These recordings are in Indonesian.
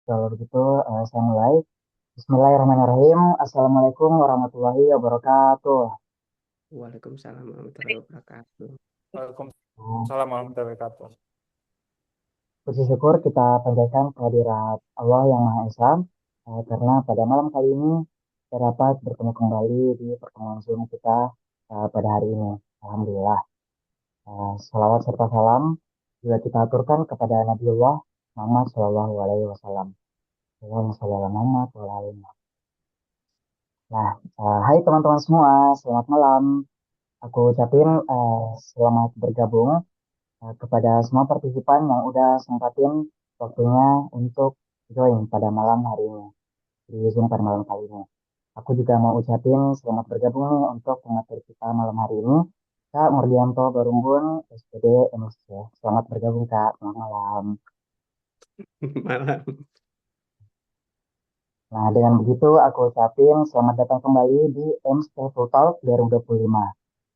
Kalau begitu, saya mulai. Bismillahirrahmanirrahim. Assalamualaikum warahmatullahi wabarakatuh. Waalaikumsalam warahmatullahi wabarakatuh. Nah, Waalaikumsalam warahmatullahi wabarakatuh. puji syukur kita panjatkan kehadirat Allah yang Maha Esa, karena pada malam kali ini kita dapat bertemu kembali di pertemuan Zoom kita pada hari ini. Alhamdulillah. Salawat serta salam juga kita aturkan kepada Nabiullah Muhammad Shallallahu Alaihi Wasallam. Allahumma sholli ala Muhammad wa ala ali Muhammad. Nah, hai teman-teman semua, selamat malam. Aku ucapin selamat bergabung kepada semua partisipan yang udah sempatin waktunya untuk join pada malam hari ini, di Zoom pada malam kali ini. Aku juga mau ucapin selamat bergabung nih untuk pemateri kita malam hari ini, Kak Murdianto Barumbun, SPD MSc. Selamat bergabung Kak, selamat malam. Malam. Nah, dengan begitu aku ucapin selamat datang kembali di MSc Talk 2025.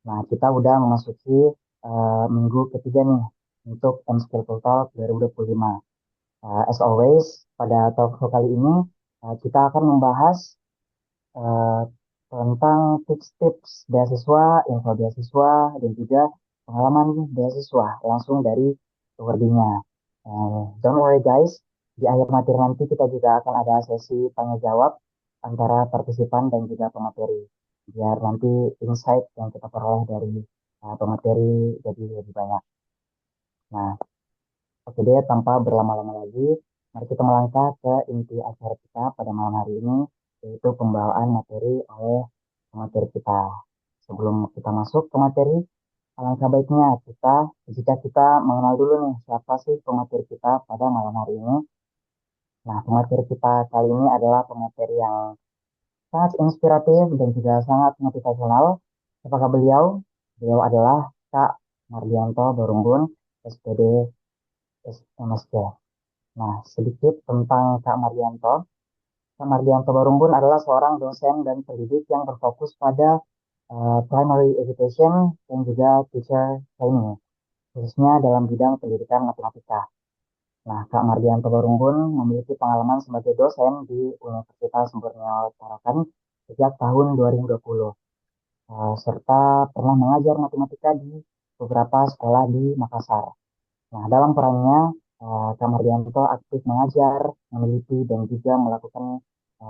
Nah, kita udah memasuki minggu ketiga nih untuk M-Skill Talk 2025. As always, pada talk show kali ini kita akan membahas eh, tentang tips-tips beasiswa, info beasiswa, dan juga pengalaman beasiswa langsung dari pewardinya. Don't worry guys, di akhir materi nanti kita juga akan ada sesi tanya jawab antara partisipan dan juga pemateri. Biar nanti insight yang kita peroleh dari pemateri jadi lebih banyak. Nah, oke deh, tanpa berlama-lama lagi, mari kita melangkah ke inti acara kita pada malam hari ini, yaitu pembawaan materi oleh pemateri kita. Sebelum kita masuk ke materi, alangkah baiknya jika kita mengenal dulu nih, siapa sih pemateri kita pada malam hari ini. Nah, pemateri kita kali ini adalah pemateri yang sangat inspiratif dan juga sangat motivasional. Apakah beliau? Beliau adalah Kak Mardianto Barumbun, SPD MSc. Nah, sedikit tentang Kak Mardianto. Kak Mardianto Barumbun adalah seorang dosen dan pendidik yang berfokus pada primary education dan juga teacher training, khususnya dalam bidang pendidikan matematika. Nah, Kak Mardianto Barumbun memiliki pengalaman sebagai dosen di Universitas Borneo Tarakan sejak tahun 2020, serta pernah mengajar matematika di beberapa sekolah di Makassar. Nah, dalam perannya, Kak Mardianto aktif mengajar, meneliti, dan juga melakukan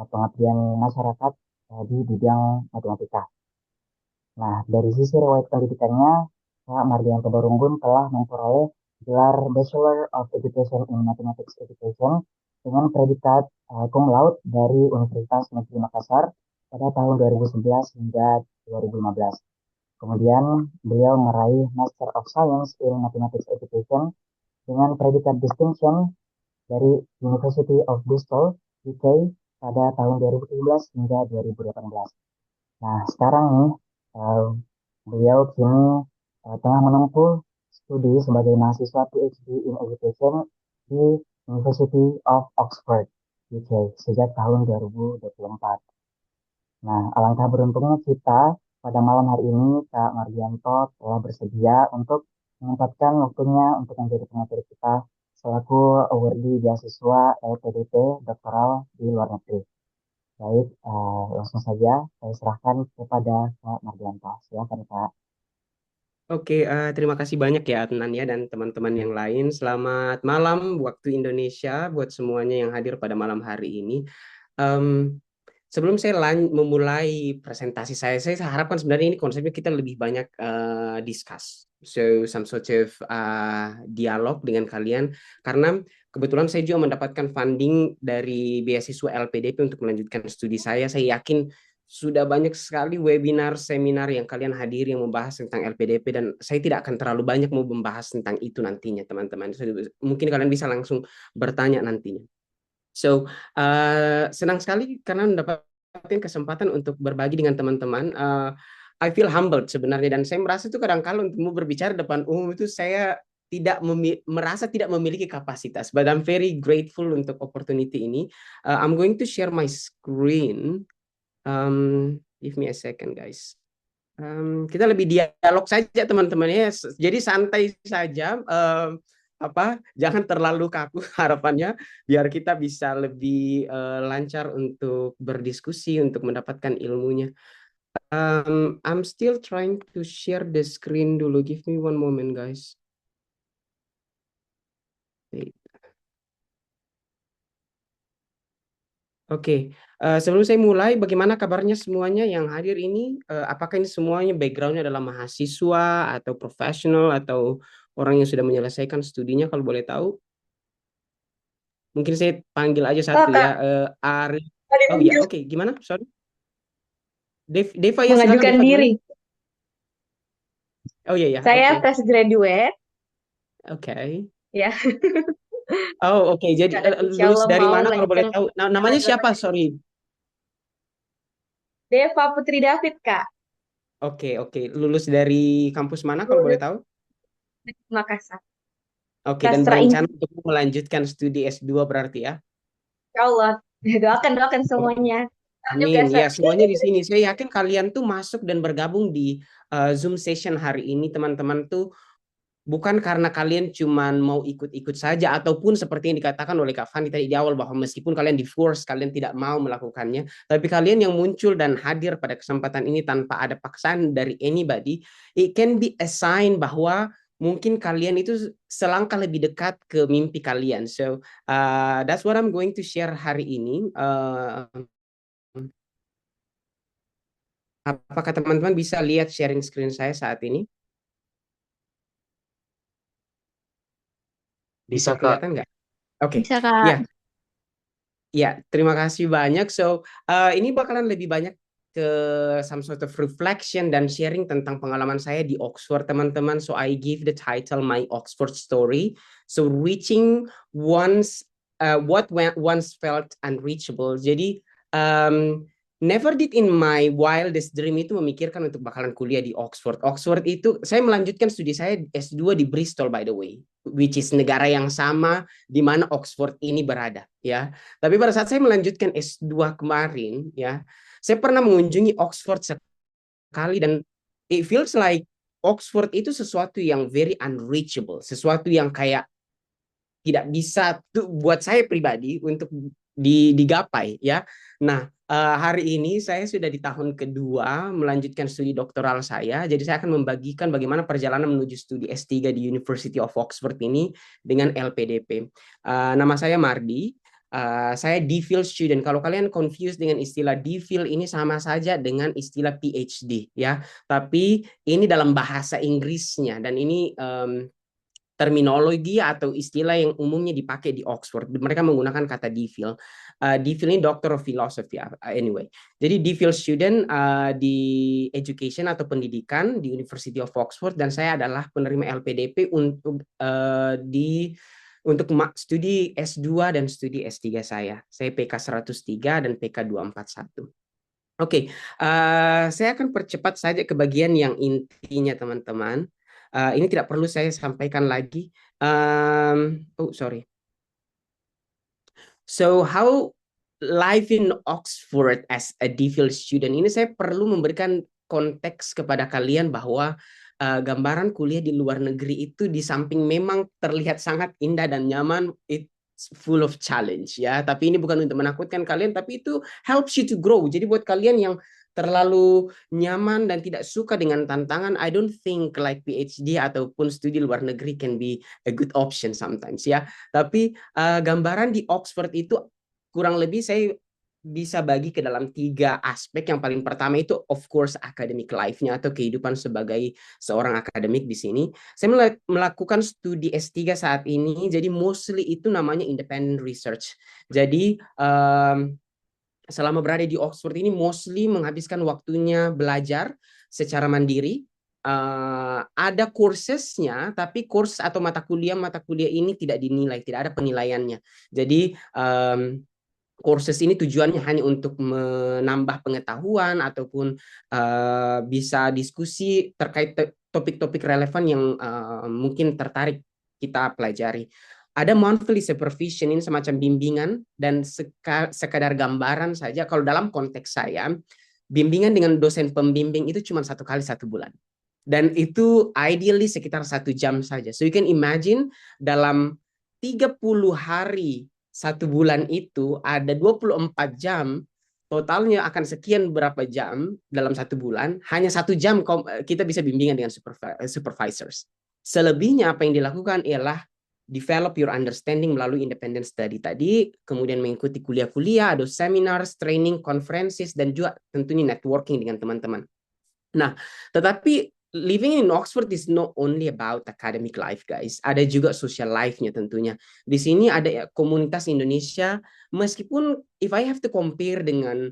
pengabdian masyarakat di bidang matematika. Nah, dari sisi riwayat pendidikannya, Kak Mardianto Barunggun telah memperoleh gelar Bachelor of Education in Mathematics Education dengan predikat cum laude dari Universitas Negeri Makassar pada tahun 2011 hingga 2015. Kemudian beliau meraih Master of Science in Mathematics Education dengan predikat distinction dari University of Bristol, UK pada tahun 2017 hingga 2018. Nah, sekarang nih, eh, beliau kini tengah menempuh studi sebagai mahasiswa PhD in Education di University of Oxford, UK, sejak tahun 2024. Nah, alangkah beruntungnya kita pada malam hari ini, Kak Mardianto telah bersedia untuk menyempatkan waktunya untuk menjadi pemateri kita selaku awardee beasiswa LPDP doktoral di luar negeri. Baik, langsung saja saya serahkan kepada Kak Mardianto. Silakan Kak. Oke, terima kasih banyak ya Adnan ya dan teman-teman yang lain. Selamat malam waktu Indonesia buat semuanya yang hadir pada malam hari ini. Em, Sebelum saya memulai presentasi saya harapkan sebenarnya ini konsepnya kita lebih banyak discuss. So, some sort of dialog dengan kalian. Karena kebetulan saya juga mendapatkan funding dari beasiswa LPDP untuk melanjutkan studi saya. Saya yakin sudah banyak sekali webinar, seminar yang kalian hadiri yang membahas tentang LPDP dan saya tidak akan terlalu banyak mau membahas tentang itu nantinya, teman-teman. So, mungkin kalian bisa langsung bertanya nantinya. So, senang sekali karena mendapatkan kesempatan untuk berbagi dengan teman-teman. I feel humbled sebenarnya dan saya merasa itu kadang-kala untuk mau berbicara depan umum itu saya tidak merasa tidak memiliki kapasitas. But I'm very grateful untuk opportunity ini. I'm going to share my screen. Give me a second, guys. Kita lebih dialog saja teman-teman ya. Jadi santai saja. jangan terlalu kaku harapannya, biar kita bisa lebih lancar untuk berdiskusi, untuk mendapatkan ilmunya. I'm still trying to share the screen dulu. Give me one moment, guys. Oke, sebelum saya mulai, bagaimana kabarnya semuanya yang hadir ini? Apakah ini semuanya backgroundnya adalah mahasiswa atau profesional atau orang yang sudah menyelesaikan studinya? Kalau boleh tahu, mungkin saya panggil aja Oh, satu ya. Kak, Ari. tadi Oh ya, oke. Gimana? Sorry. Deva ya, silakan mengajukan Deva, gimana? diri. Oh iya ya, Saya oke. fresh graduate, Oke. ya. Oh oke. Jadi Dan insya lulus Allah dari mau mana kalau boleh melanjutkan tahu? Namanya siapa? lanjut Sorry. Deva Putri David, Kak. Oke oke. Lulus dari kampus mana kalau boleh Lulus tahu? di Makassar. Oke, dan Sastra berencana Inggris, untuk melanjutkan studi S2 berarti ya? insya Allah. Doakan semuanya. Saya juga Amin. Ya, semuanya di sini. Saya yakin kalian tuh masuk dan bergabung di Zoom session hari ini, teman-teman tuh bukan karena kalian cuman mau ikut-ikut saja, ataupun seperti yang dikatakan oleh Kak Fani tadi di awal, bahwa meskipun kalian di force, kalian tidak mau melakukannya, tapi kalian yang muncul dan hadir pada kesempatan ini tanpa ada paksaan dari anybody, it can be a sign bahwa mungkin kalian itu selangkah lebih dekat ke mimpi kalian. So, that's what I'm going to share hari ini. Apakah teman-teman bisa lihat sharing screen saya saat ini? Bisa Bisa, Kak. kelihatan nggak? Oke, Bisa, Kak. ya, ya, terima kasih banyak. So, ini bakalan lebih banyak ke some sort of reflection dan sharing tentang pengalaman saya di Oxford, teman-teman. So, I give the title My Oxford Story. So, reaching once felt unreachable. Jadi, never did in my wildest dream itu memikirkan untuk bakalan kuliah di Oxford. Oxford itu, saya melanjutkan studi saya S2 di Bristol, by the way, which is negara yang sama di mana Oxford ini berada, ya. Tapi pada saat saya melanjutkan S2 kemarin, ya, saya pernah mengunjungi Oxford sekali dan it feels like Oxford itu sesuatu yang very unreachable, sesuatu yang kayak tidak bisa tuh buat saya pribadi untuk digapai, ya. Nah, hari ini saya sudah di tahun kedua melanjutkan studi doktoral saya. Jadi saya akan membagikan bagaimana perjalanan menuju studi S3 di University of Oxford ini dengan LPDP. Nama saya Mardi. Saya DPhil student. Kalau kalian confused dengan istilah DPhil, ini sama saja dengan istilah PhD, ya. Tapi ini dalam bahasa Inggrisnya, dan ini terminologi atau istilah yang umumnya dipakai di Oxford. Mereka menggunakan kata DPhil. DPhil ini Doctor of Philosophy, anyway. Jadi DPhil student di education atau pendidikan di University of Oxford, dan saya adalah penerima LPDP untuk studi S2 dan studi S3 saya. Saya PK 103 dan PK 241. Oke, saya akan percepat saja ke bagian yang intinya, teman-teman. Ini tidak perlu saya sampaikan lagi. Oh, sorry. So, how life in Oxford as a DPhil student? Ini saya perlu memberikan konteks kepada kalian bahwa gambaran kuliah di luar negeri itu di samping memang terlihat sangat indah dan nyaman, it's full of challenge, ya. Tapi ini bukan untuk menakutkan kalian, tapi itu helps you to grow. Jadi buat kalian yang terlalu nyaman dan tidak suka dengan tantangan, I don't think like PhD ataupun studi luar negeri can be a good option sometimes, ya. Tapi gambaran di Oxford itu kurang lebih saya bisa bagi ke dalam 3 aspek. Yang paling pertama itu of course academic life-nya atau kehidupan sebagai seorang akademik di sini. Saya melakukan studi S3 saat ini, jadi mostly itu namanya independent research. Jadi selama berada di Oxford ini mostly menghabiskan waktunya belajar secara mandiri. Ada kursesnya, tapi kurs atau mata kuliah ini tidak dinilai, tidak ada penilaiannya. Jadi kursus ini tujuannya hanya untuk menambah pengetahuan ataupun bisa diskusi terkait topik-topik relevan yang mungkin tertarik kita pelajari. Ada monthly supervision, ini semacam bimbingan dan sekadar gambaran saja. Kalau dalam konteks saya, bimbingan dengan dosen pembimbing itu cuma 1 kali 1 bulan. Dan itu ideally sekitar 1 jam saja. So you can imagine dalam 30 hari 1 bulan itu ada 24 jam, totalnya akan sekian berapa jam dalam 1 bulan, hanya 1 jam kita bisa bimbingan dengan supervisors. Selebihnya apa yang dilakukan ialah develop your understanding melalui independent study tadi, kemudian mengikuti kuliah-kuliah, ada seminars, training, conferences, dan juga tentunya networking dengan teman-teman. Nah, tetapi living in Oxford is not only about academic life, guys. Ada juga social life-nya tentunya. Di sini ada komunitas Indonesia, meskipun if I have to compare dengan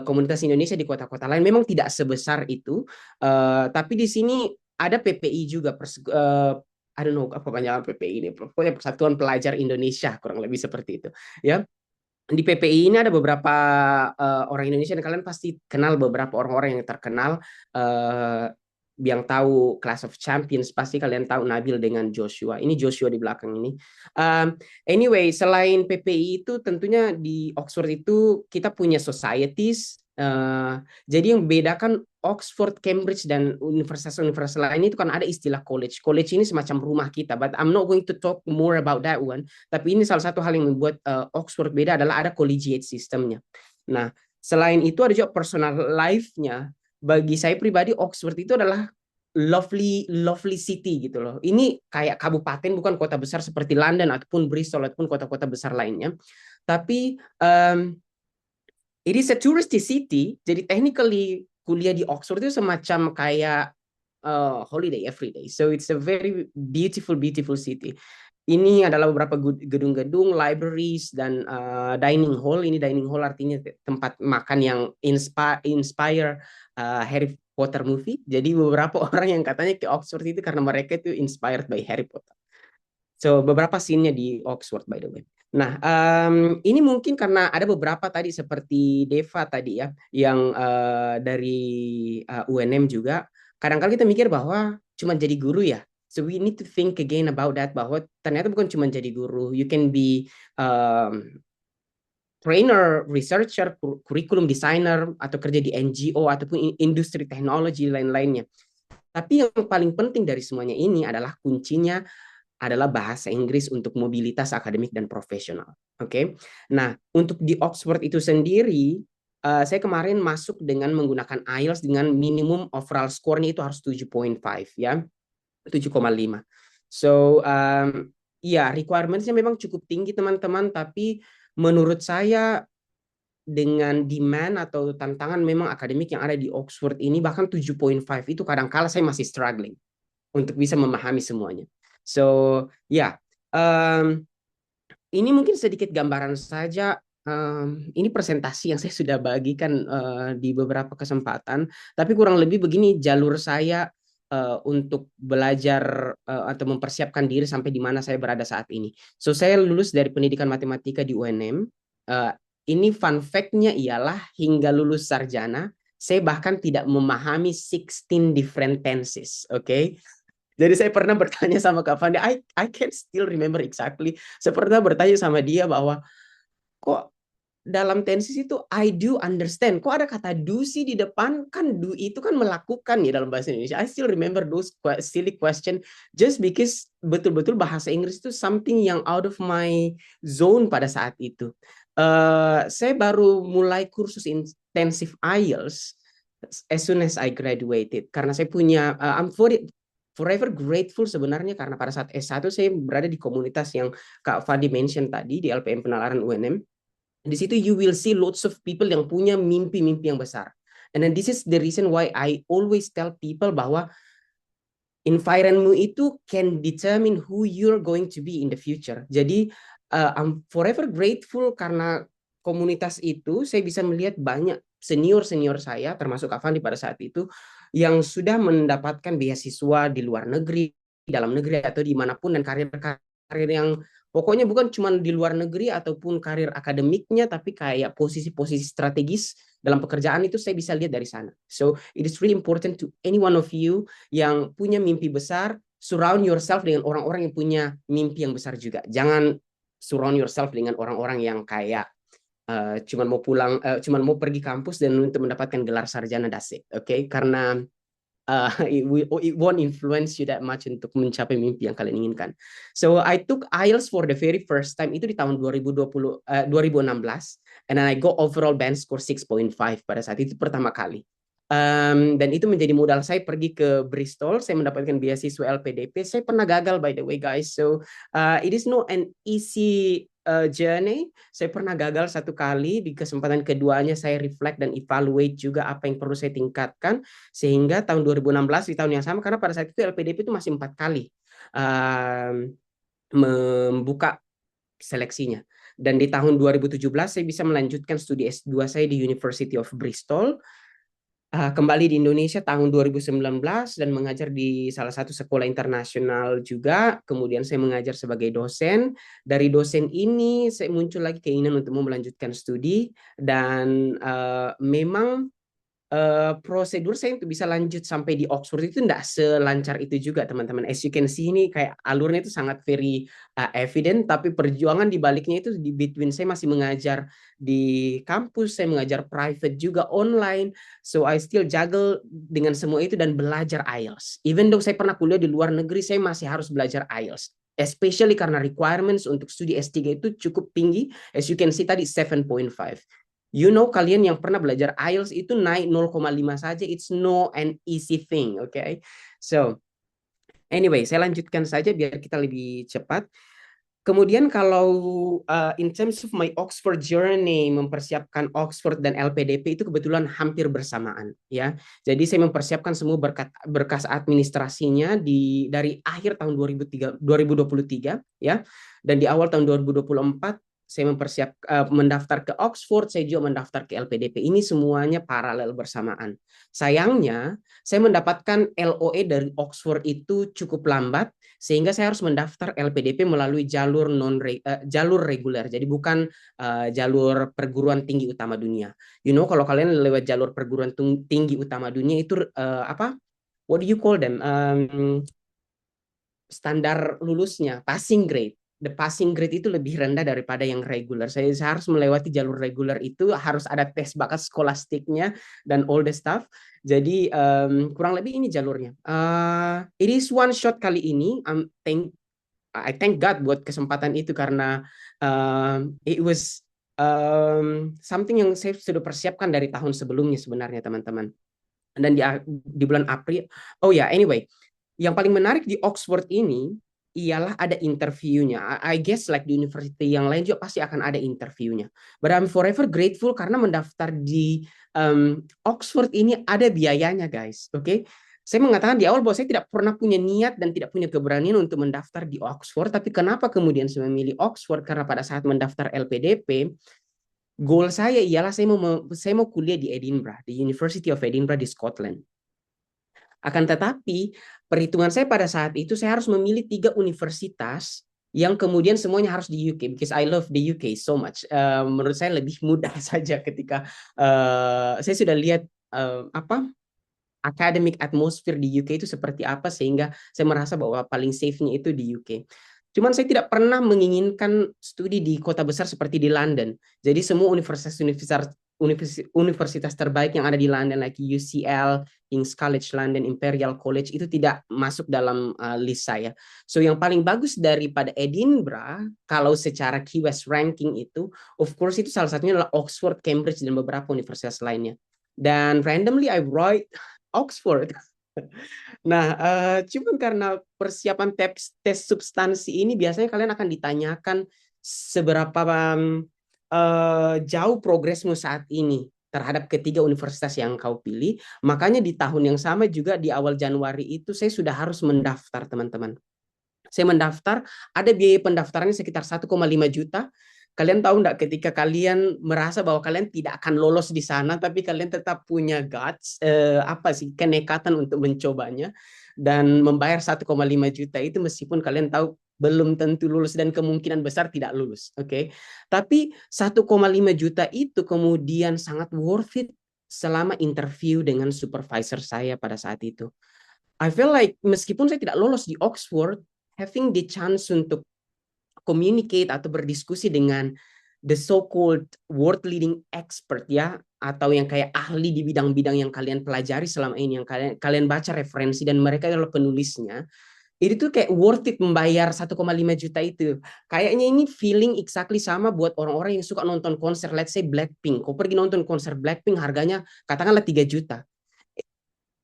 komunitas Indonesia di kota-kota lain, memang tidak sebesar itu. Tapi di sini ada PPI juga, I don't know apa panjangan PPI ini, pokoknya Persatuan Pelajar Indonesia, kurang lebih seperti itu. Ya, di PPI ini ada beberapa orang Indonesia dan kalian pasti kenal beberapa orang-orang yang terkenal, yang tahu Class of Champions pasti kalian tahu Nabil dengan Joshua. Ini Joshua di belakang ini. Anyway, selain PPI itu tentunya di Oxford itu kita punya societies. Jadi yang membedakan Oxford, Cambridge, dan universitas-universitas lain itu kan ada istilah college. College ini semacam rumah kita, but I'm not going to talk more about that one. Tapi ini salah satu hal yang membuat Oxford beda adalah ada collegiate sistemnya. Nah, selain itu ada juga personal life-nya. Bagi saya pribadi Oxford itu adalah lovely city gitu loh. Ini kayak kabupaten, bukan kota besar seperti London ataupun Bristol ataupun kota-kota besar lainnya. Tapi it is a touristy city. Jadi technically kuliah di Oxford itu semacam kayak holiday every day. So it's a very beautiful city. Ini adalah beberapa gedung-gedung, libraries, dan dining hall. Ini dining hall artinya tempat makan yang inspire Harry Potter movie. Jadi beberapa orang yang katanya ke Oxford itu karena mereka itu inspired by Harry Potter. So beberapa scene-nya di Oxford by the way. Nah, ini mungkin karena ada beberapa tadi seperti Deva tadi ya, yang dari UNM juga. Kadang-kadang kita mikir bahwa cuma jadi guru ya. So we need to think again about that, bahwa ternyata bukan cuma jadi guru. You can be trainer, researcher, curriculum designer, atau kerja di NGO ataupun industri teknologi lain-lainnya. Tapi yang paling penting dari semuanya ini adalah kuncinya adalah bahasa Inggris untuk mobilitas akademik dan profesional. Oke. Nah, untuk di Oxford itu sendiri, saya kemarin masuk dengan menggunakan IELTS dengan minimum overall score-nya itu harus 7.5 ya. 7,5. So, ya requirements-nya memang cukup tinggi teman-teman, tapi menurut saya dengan demand atau tantangan memang akademik yang ada di Oxford ini, bahkan 7.5 itu kadang-kala saya masih struggling untuk bisa memahami semuanya. So, ya, ini mungkin sedikit gambaran saja. Ini presentasi yang saya sudah bagikan di beberapa kesempatan, tapi kurang lebih begini jalur saya untuk belajar atau mempersiapkan diri sampai di mana saya berada saat ini. So, saya lulus dari pendidikan matematika di UNM. Ini fun fact-nya ialah hingga lulus sarjana, saya bahkan tidak memahami 16 different tenses. Oke. Jadi saya pernah bertanya sama Kak Fandi, I can still remember exactly. Saya pernah bertanya sama dia bahwa kok dalam tenses itu I do understand. Kok ada kata do sih di depan? Kan do itu kan melakukan ya dalam bahasa Indonesia. I still remember those silly question just because betul-betul bahasa Inggris itu something yang out of my zone pada saat itu. Saya baru mulai kursus intensive IELTS as soon as I graduated karena saya punya I'm forever grateful sebenarnya karena pada saat S1 saya berada di komunitas yang Kak Fadi mention tadi di LPM Penalaran UNM. Di situ you will see lots of people yang punya mimpi-mimpi yang besar. And then this is the reason why I always tell people bahwa environmentmu itu can determine who you're going to be in the future. Jadi I'm forever grateful karena komunitas itu saya bisa melihat banyak senior-senior saya termasuk Kak Fandi pada saat itu yang sudah mendapatkan beasiswa di luar negeri, dalam negeri atau dimanapun, dan karir-karir yang pokoknya bukan cuma di luar negeri ataupun karir akademiknya, tapi kayak posisi-posisi strategis dalam pekerjaan itu saya bisa lihat dari sana. So it is really important to any one of you yang punya mimpi besar, surround yourself dengan orang-orang yang punya mimpi yang besar juga. Jangan surround yourself dengan orang-orang yang kayak cuman mau pulang, cuman mau pergi kampus dan untuk mendapatkan gelar sarjana dasar, oke? Karena it won't influence you that much untuk mencapai mimpi yang kalian inginkan. So I took IELTS for the very first time itu di tahun 2016, and then I got overall band score 6.5 pada saat itu pertama kali. Dan itu menjadi modal saya pergi ke Bristol. Saya mendapatkan beasiswa LPDP. Saya pernah gagal, by the way, guys. So it is not an easy journey. Saya pernah gagal satu kali. Di kesempatan keduanya saya reflect dan evaluate juga apa yang perlu saya tingkatkan. Sehingga tahun 2016 di tahun yang sama, karena pada saat itu LPDP itu masih 4 kali membuka seleksinya. Dan di tahun 2017 saya bisa melanjutkan studi S2 saya di University of Bristol. Kembali di Indonesia tahun 2019 dan mengajar di salah satu sekolah internasional juga. Kemudian saya mengajar sebagai dosen. Dari dosen ini saya muncul lagi keinginan untuk mau melanjutkan studi, dan memang prosedur saya untuk bisa lanjut sampai di Oxford itu tidak selancar itu juga, teman-teman. As you can see ini kayak alurnya itu sangat very evident, tapi perjuangan di baliknya itu di between saya masih mengajar di kampus, saya mengajar private juga online, so I still juggle dengan semua itu dan belajar IELTS. Even though saya pernah kuliah di luar negeri, saya masih harus belajar IELTS. Especially karena requirements untuk studi S3 itu cukup tinggi. As you can see tadi 7.5. You know, kalian yang pernah belajar IELTS itu naik 0,5 saja, it's no an easy thing, okay? So, anyway, saya lanjutkan saja biar kita lebih cepat. Kemudian kalau in terms of my Oxford journey, mempersiapkan Oxford dan LPDP itu kebetulan hampir bersamaan, ya. Jadi saya mempersiapkan semua berkas administrasinya dari akhir tahun 2023, ya. Dan di awal tahun 2024 saya mendaftar ke Oxford, saya juga mendaftar ke LPDP. Ini semuanya paralel bersamaan. Sayangnya, saya mendapatkan LOE dari Oxford itu cukup lambat, sehingga saya harus mendaftar LPDP melalui jalur reguler. Jadi bukan jalur perguruan tinggi utama dunia. You know, kalau kalian lewat jalur perguruan tinggi utama dunia itu apa? What do you call them? Standar lulusnya, passing grade. The passing grade itu lebih rendah daripada yang regular. Saya harus melewati jalur regular itu, harus ada tes bakat skolastiknya dan all the stuff. Jadi kurang lebih ini jalurnya. It is one shot kali ini. I thank God buat kesempatan itu, karena it was something yang saya sudah persiapkan dari tahun sebelumnya sebenarnya, teman-teman. Dan di bulan April, oh ya, anyway, yang paling menarik di Oxford ini ialah ada interviewnya. I guess like di university yang lain juga pasti akan ada interviewnya. But I'm forever grateful karena mendaftar di Oxford ini ada biayanya, guys. Oke, saya mengatakan di awal bahwa saya tidak pernah punya niat dan tidak punya keberanian untuk mendaftar di Oxford. Tapi kenapa kemudian saya memilih Oxford? Karena pada saat mendaftar LPDP, goal saya ialah saya mau kuliah di Edinburgh, di University of Edinburgh di Scotland. Akan tetapi perhitungan saya pada saat itu, saya harus memilih 3 universitas yang kemudian semuanya harus di UK, because I love the UK so much. Menurut saya lebih mudah saja ketika saya sudah lihat academic atmosphere di UK itu seperti apa, sehingga saya merasa bahwa paling safe-nya itu di UK. Cuman saya tidak pernah menginginkan studi di kota besar seperti di London. Jadi semua universitas terbaik yang ada di London, like UCL, King's College London, Imperial College, itu tidak masuk dalam list saya. So yang paling bagus daripada Edinburgh, kalau secara Key West ranking itu, of course itu salah satunya adalah Oxford, Cambridge, dan beberapa universitas lainnya. Dan randomly I write Oxford. Nah, cuman karena persiapan tes substansi ini biasanya kalian akan ditanyakan seberapa jauh progresmu saat ini terhadap ketiga universitas yang kau pilih. Makanya di tahun yang sama juga di awal Januari itu saya sudah harus mendaftar, teman-teman. Saya mendaftar, ada biaya pendaftarannya sekitar 1,5 juta. Kalian tahu enggak, ketika kalian merasa bahwa kalian tidak akan lolos di sana, tapi kalian tetap punya guts, kenekatan untuk mencobanya dan membayar 1,5 juta itu, meskipun kalian tahu belum tentu lulus dan kemungkinan besar tidak lulus, oke? Tapi 1,5 juta itu kemudian sangat worth it selama interview dengan supervisor saya pada saat itu. I feel like meskipun saya tidak lolos di Oxford, having the chance untuk communicate atau berdiskusi dengan the so-called world leading expert ya, atau yang kayak ahli di bidang-bidang yang kalian pelajari selama ini, yang kalian baca referensi dan mereka adalah penulisnya, itu tuh kayak worth it membayar 1,5 juta itu. Kayaknya ini feeling exactly sama buat orang-orang yang suka nonton konser, let's say Blackpink. Kau pergi nonton konser Blackpink harganya katakanlah 3 juta.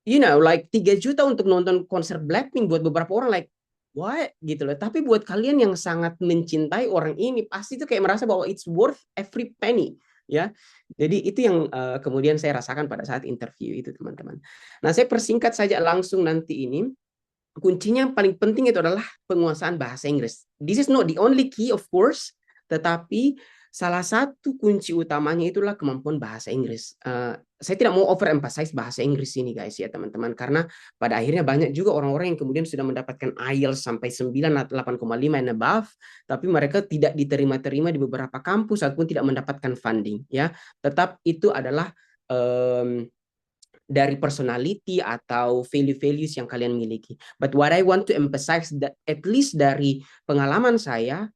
You know, like 3 juta untuk nonton konser Blackpink buat beberapa orang like what gitu loh. Tapi buat kalian yang sangat mencintai orang ini pasti itu kayak merasa bahwa it's worth every penny ya. Jadi itu yang kemudian saya rasakan pada saat interview itu teman-teman. Nah, saya persingkat saja langsung nanti ini. Kuncinya yang paling penting itu adalah penguasaan bahasa Inggris. This is not the only key of course, tetapi salah satu kunci utamanya itulah kemampuan bahasa Inggris. Saya tidak mau overemphasize bahasa Inggris ini guys ya teman-teman, karena pada akhirnya banyak juga orang-orang yang kemudian sudah mendapatkan IELTS sampai 9 atau 8,5 and above, tapi mereka tidak diterima-terima di beberapa kampus ataupun tidak mendapatkan funding ya. Tetap itu adalah dari personality atau value-values yang kalian miliki. But what I want to emphasize that at least dari pengalaman saya,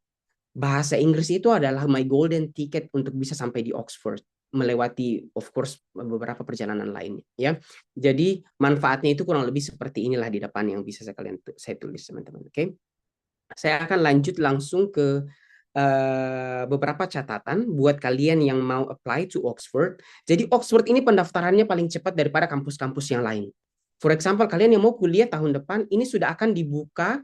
bahasa Inggris itu adalah my golden ticket untuk bisa sampai di Oxford, melewati of course beberapa perjalanan lainnya ya. Jadi manfaatnya itu kurang lebih seperti inilah di depan yang bisa saya tulis teman-teman. Oke. Saya akan lanjut langsung ke beberapa catatan buat kalian yang mau apply to Oxford. Jadi Oxford ini pendaftarannya paling cepat daripada kampus-kampus yang lain. For example, kalian yang mau kuliah tahun depan ini sudah akan dibuka,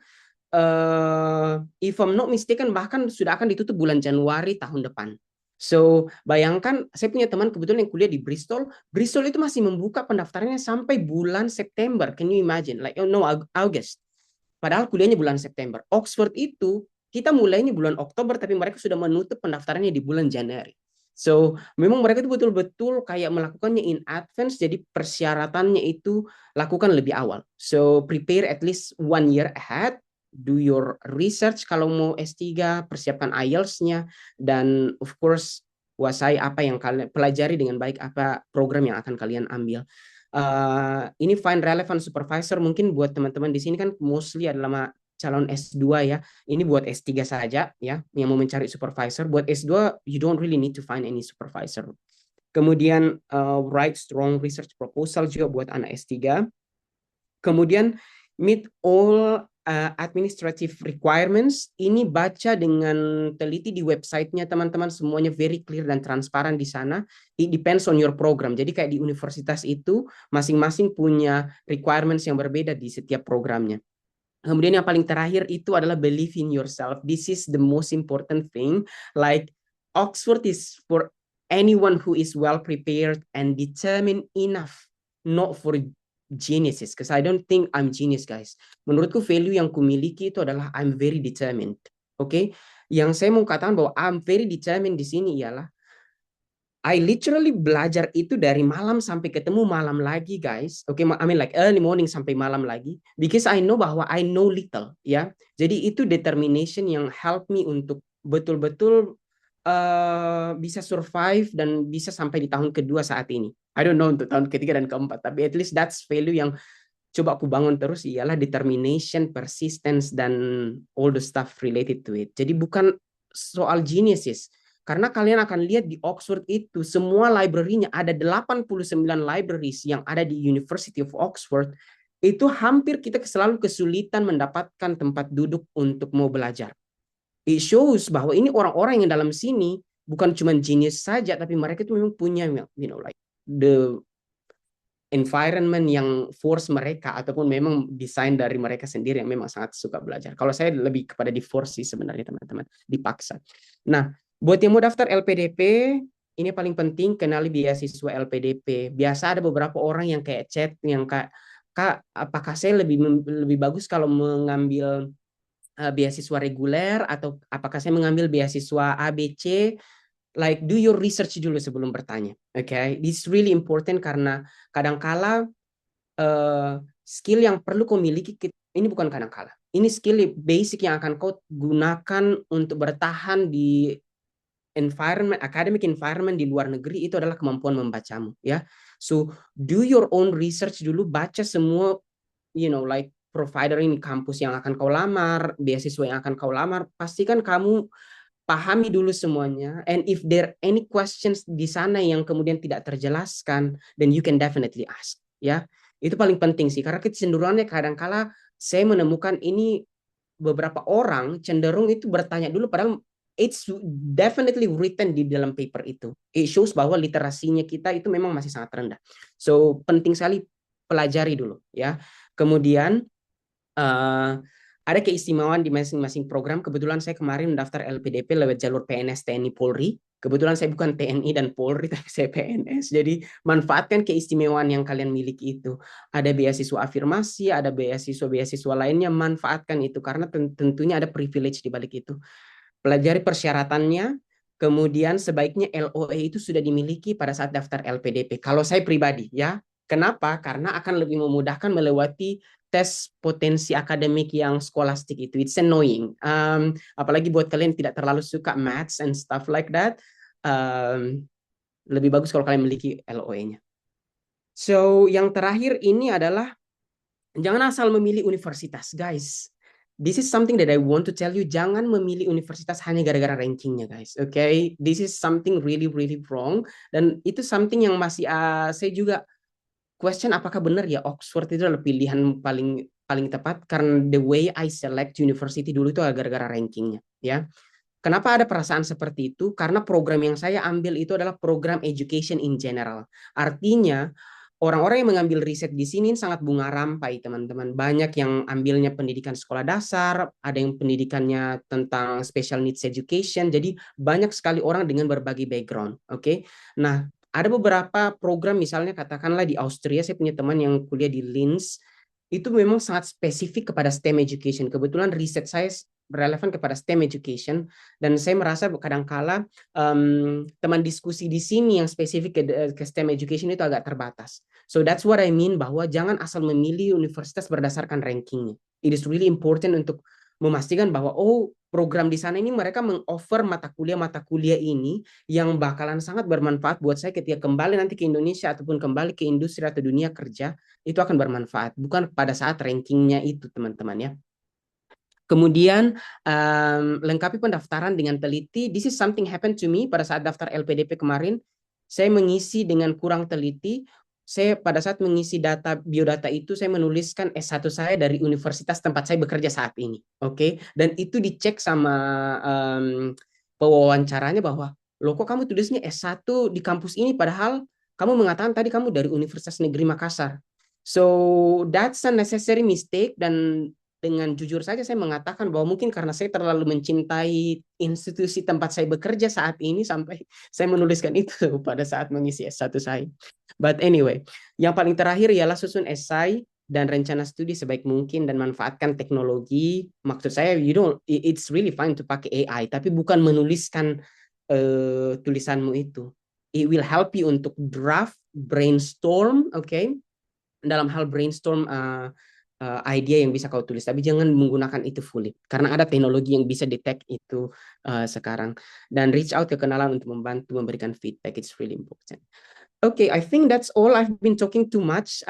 if I'm not mistaken, bahkan sudah akan ditutup bulan Januari tahun depan. So, bayangkan, saya punya teman kebetulan yang kuliah di Bristol. Bristol itu masih membuka pendaftarannya sampai bulan September. Can you imagine? Like, oh no, August. Padahal kuliahnya bulan September. Oxford itu kita mulainya bulan Oktober, tapi mereka sudah menutup pendaftarannya di bulan Januari. So, memang mereka itu betul-betul kayak melakukannya in advance, jadi persyaratannya itu lakukan lebih awal. So, prepare at least 1 year ahead, do your research kalau mau S3, persiapkan IELTS-nya, dan of course, kuasai apa yang kalian pelajari dengan baik, apa program yang akan kalian ambil. Ini find relevant supervisor mungkin buat teman-teman di sini kan mostly adalah calon S2 ya. Ini buat S3 saja ya yang mau mencari supervisor. Buat S2 you don't really need to find any supervisor. Kemudian write strong research proposal juga buat anak S3. Kemudian meet all administrative requirements. Ini baca dengan teliti di websitenya teman-teman, semuanya very clear dan transparan di sana. It depends on your program. Jadi kayak di universitas itu masing-masing punya requirements yang berbeda di setiap programnya. Kemudian yang paling terakhir itu adalah believe in yourself. This is the most important thing. Like Oxford is for anyone who is well prepared and determined enough, not for geniuses. Because I don't think I'm genius, guys. Menurutku value yang kumiliki itu adalah I'm very determined. Oke, okay? Yang saya mau katakan bahwa I'm very determined di sini ialah I literally belajar itu dari malam sampai ketemu malam lagi, guys. Oke, I mean like early morning sampai malam lagi. Because I know bahwa I know little, ya. Jadi itu determination yang help me untuk betul-betul bisa survive dan bisa sampai di tahun kedua saat ini. I don't know untuk tahun ketiga dan keempat, tapi at least that's value yang coba aku bangun terus ialah determination, persistence, dan all the stuff related to it. Jadi bukan soal geniuses. Karena kalian akan lihat di Oxford itu semua library-nya ada 89 libraries yang ada di University of Oxford. Itu hampir kita selalu kesulitan mendapatkan tempat duduk untuk mau belajar. It shows bahwa ini orang-orang yang dalam sini bukan cuma genius saja, tapi mereka itu memang punya like the environment yang force mereka ataupun memang desain dari mereka sendiri yang memang sangat suka belajar. Kalau saya lebih kepada di force sih sebenarnya teman-teman, dipaksa. Nah, buat yang mau daftar LPDP, ini paling penting kenali beasiswa LPDP. Biasa ada beberapa orang yang kayak chat yang kayak, Kak, apakah saya lebih bagus kalau mengambil beasiswa reguler atau apakah saya mengambil beasiswa ABC? Like do your research dulu sebelum bertanya. Okay, this is really important karena kadangkala skill yang perlu kau miliki ini bukan kadangkala. Ini skill basic yang akan kau gunakan untuk bertahan di environment, academic environment di luar negeri itu adalah kemampuan membacamu, ya. So do your own research dulu, baca semua, like provider ini, kampus yang akan kau lamar, beasiswa yang akan kau lamar, pastikan kamu pahami dulu semuanya, and if there any questions di sana yang kemudian tidak terjelaskan, then you can definitely ask, ya. Itu paling penting sih, karena kecenderungannya kadang-kala saya menemukan ini beberapa orang cenderung itu bertanya dulu, padahal it's definitely written di dalam paper itu. It shows bahwa literasinya kita itu memang masih sangat rendah. So penting sekali pelajari dulu, ya. Kemudian eh, ada keistimewaan di masing-masing program. Kebetulan saya kemarin mendaftar LPDP lewat jalur PNS TNI Polri. Kebetulan saya bukan TNI dan Polri, tapi saya PNS. Jadi manfaatkan keistimewaan yang kalian miliki itu. Ada beasiswa afirmasi, ada beasiswa-beasiswa lainnya, manfaatkan itu karena tentunya ada privilege di balik itu. Pelajari persyaratannya, kemudian sebaiknya LOE itu sudah dimiliki pada saat daftar LPDP. Kalau saya pribadi, ya. Kenapa? Karena akan lebih memudahkan melewati tes potensi akademik yang skolastik itu. It's annoying. Apalagi buat kalian yang tidak terlalu suka maths and stuff like that. Lebih bagus kalau kalian memiliki LOE-nya. So, yang terakhir ini adalah jangan asal memilih universitas, guys. This is something that I want to tell you. Jangan memilih universitas hanya gara-gara rankingnya, guys. Okay, this is something really, really wrong. Dan itu something yang masih saya juga question apakah benar ya Oxford itu adalah pilihan paling paling tepat karena the way I select university dulu itu gara-gara rankingnya, ya. Kenapa ada perasaan seperti itu? Karena program yang saya ambil itu adalah program education in general. Artinya orang-orang yang mengambil riset di sini sangat bunga rampai, teman-teman. Banyak yang ambilnya pendidikan sekolah dasar, ada yang pendidikannya tentang special needs education. Jadi banyak sekali orang dengan berbagai background. Oke, nah ada beberapa program misalnya katakanlah di Austria, saya punya teman yang kuliah di Linz, itu memang sangat spesifik kepada STEM education. Kebetulan riset saya relevan kepada STEM education dan saya merasa kadangkala teman diskusi di sini yang spesifik ke STEM education itu agak terbatas. So that's what I mean bahwa jangan asal memilih universitas berdasarkan rankingnya. It is really important untuk memastikan bahwa program di sana ini mereka mengoffer mata kuliah ini yang bakalan sangat bermanfaat buat saya ketika kembali nanti ke Indonesia ataupun kembali ke industri atau dunia kerja, itu akan bermanfaat bukan pada saat rankingnya itu, teman-teman, ya. Kemudian lengkapi pendaftaran dengan teliti. This is something happened to me pada saat daftar LPDP kemarin. Saya mengisi dengan kurang teliti. Saya pada saat mengisi data biodata itu saya menuliskan S1 saya dari universitas tempat saya bekerja saat ini. Oke, dan itu dicek sama pewawancaranya bahwa loh kok kamu tulisnya S1 di kampus ini padahal kamu mengatakan tadi kamu dari Universitas Negeri Makassar. So that's a necessary mistake dan dengan jujur saja saya mengatakan bahwa mungkin karena saya terlalu mencintai institusi tempat saya bekerja saat ini sampai saya menuliskan itu pada saat mengisi S1 saya. But anyway, yang paling terakhir ialah susun esai dan rencana studi sebaik mungkin dan manfaatkan teknologi. Maksud saya, it's really fine to pakai AI, tapi bukan menuliskan tulisanmu itu. It will help you untuk draft, brainstorm, okay? Dalam hal brainstorm idea yang bisa kau tulis, tapi jangan menggunakan itu fully karena ada teknologi yang bisa detect itu sekarang, dan reach out ke kenalan untuk membantu memberikan feedback. It's really important. Okay, I think that's all. I've been talking too much.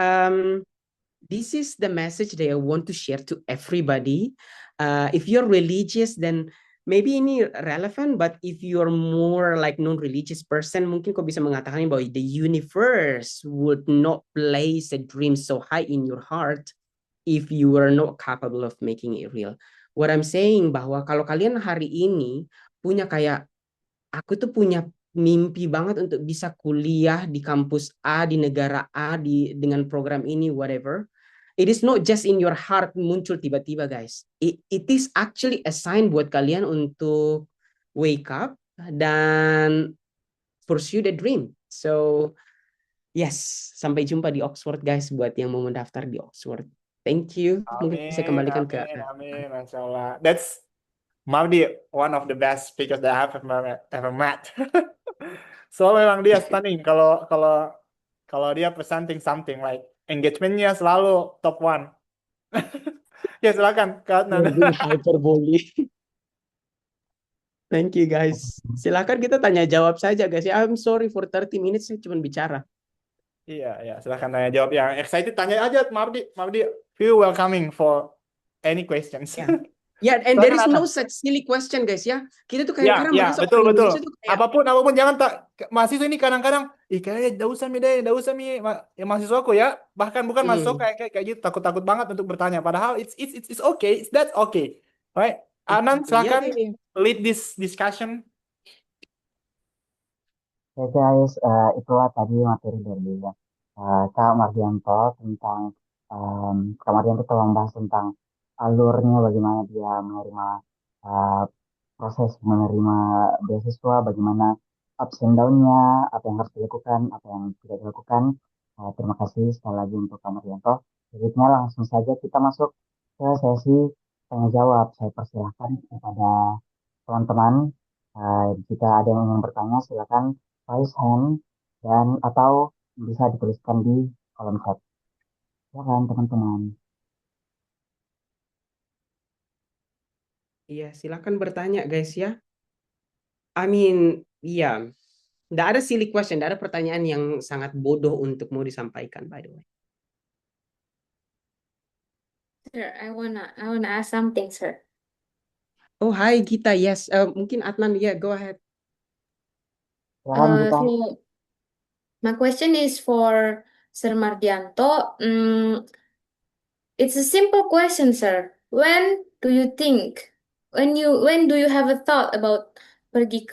This is the message that I want to share to everybody. If you're religious, then maybe ini relevant, but if you're more like non-religious person, mungkin kau bisa mengatakan bahwa the universe would not place a dream so high in your heart if you were not capable of making it real. What I'm saying bahwa kalau kalian hari ini punya kayak, aku tuh punya mimpi banget untuk bisa kuliah di kampus A, di negara A, dengan program ini, whatever. It is not just in your heart muncul tiba-tiba, guys. It is actually a sign buat kalian untuk wake up dan pursue the dream. So, yes, sampai jumpa di Oxford, guys, buat yang mau mendaftar di Oxford. Thank you. Mungkin saya Amin, kembalikan ke amin, Masya Allah. That's Mabdi, one of the best speakers that I have ever met. So memang dia stunning kalau dia presenting something like engagementnya selalu top one. Ya silakan Kak Adnan. hyperbole. Thank you, guys. Silakan kita tanya jawab saja, guys. I'm sorry for 30 minutes saya cuma bicara. Iya, silakan tanya jawab yang excited, tanya aja Mabdi, feel welcoming for any questions. Ya. Ya, and there Silakan is Adnan. no such silly question guys ya. Kita tuh Ya, kadang-kadang merasa betul orang betul. Indonesia tuh kayak Apapun jangan tak mahasiswa ini kadang-kadang, kayaknya enggak usah mi deh, enggak usah mi ya mahasiswaku ya, bahkan bukan mahasiswa hmm, kayak gitu takut-takut banget untuk bertanya. Padahal it's okay, that's okay, right? Anan, exactly. Ya, silakan ya, ya. lead this discussion. Oke guys, itulah tadi materi dari Kak Mardianto tentang Kak Mardianto telah membahas tentang alurnya bagaimana dia menerima eh, proses menerima beasiswa, bagaimana ups and down-nya, apa yang harus dilakukan, apa yang tidak dilakukan. Terima kasih sekali lagi untuk Kak Mardianto. Selanjutnya langsung saja kita masuk ke sesi tanya jawab. Saya persilahkan kepada teman-teman, jika ada yang ingin bertanya, silakan raise hand dan atau bisa dituliskan di kolom chat. Silakan teman-teman. Iya, silakan bertanya guys ya. I mean, iya, nggak ada silly question, nggak ada pertanyaan yang sangat bodoh untuk mau disampaikan by the way. Sir, I wanna ask something, sir. Oh, hai Gita, yes. Mungkin Adnan, ya, go ahead. Silakan kita. So my question is for Sir Mardianto. It's a simple question, sir. When do you have a thought about pergi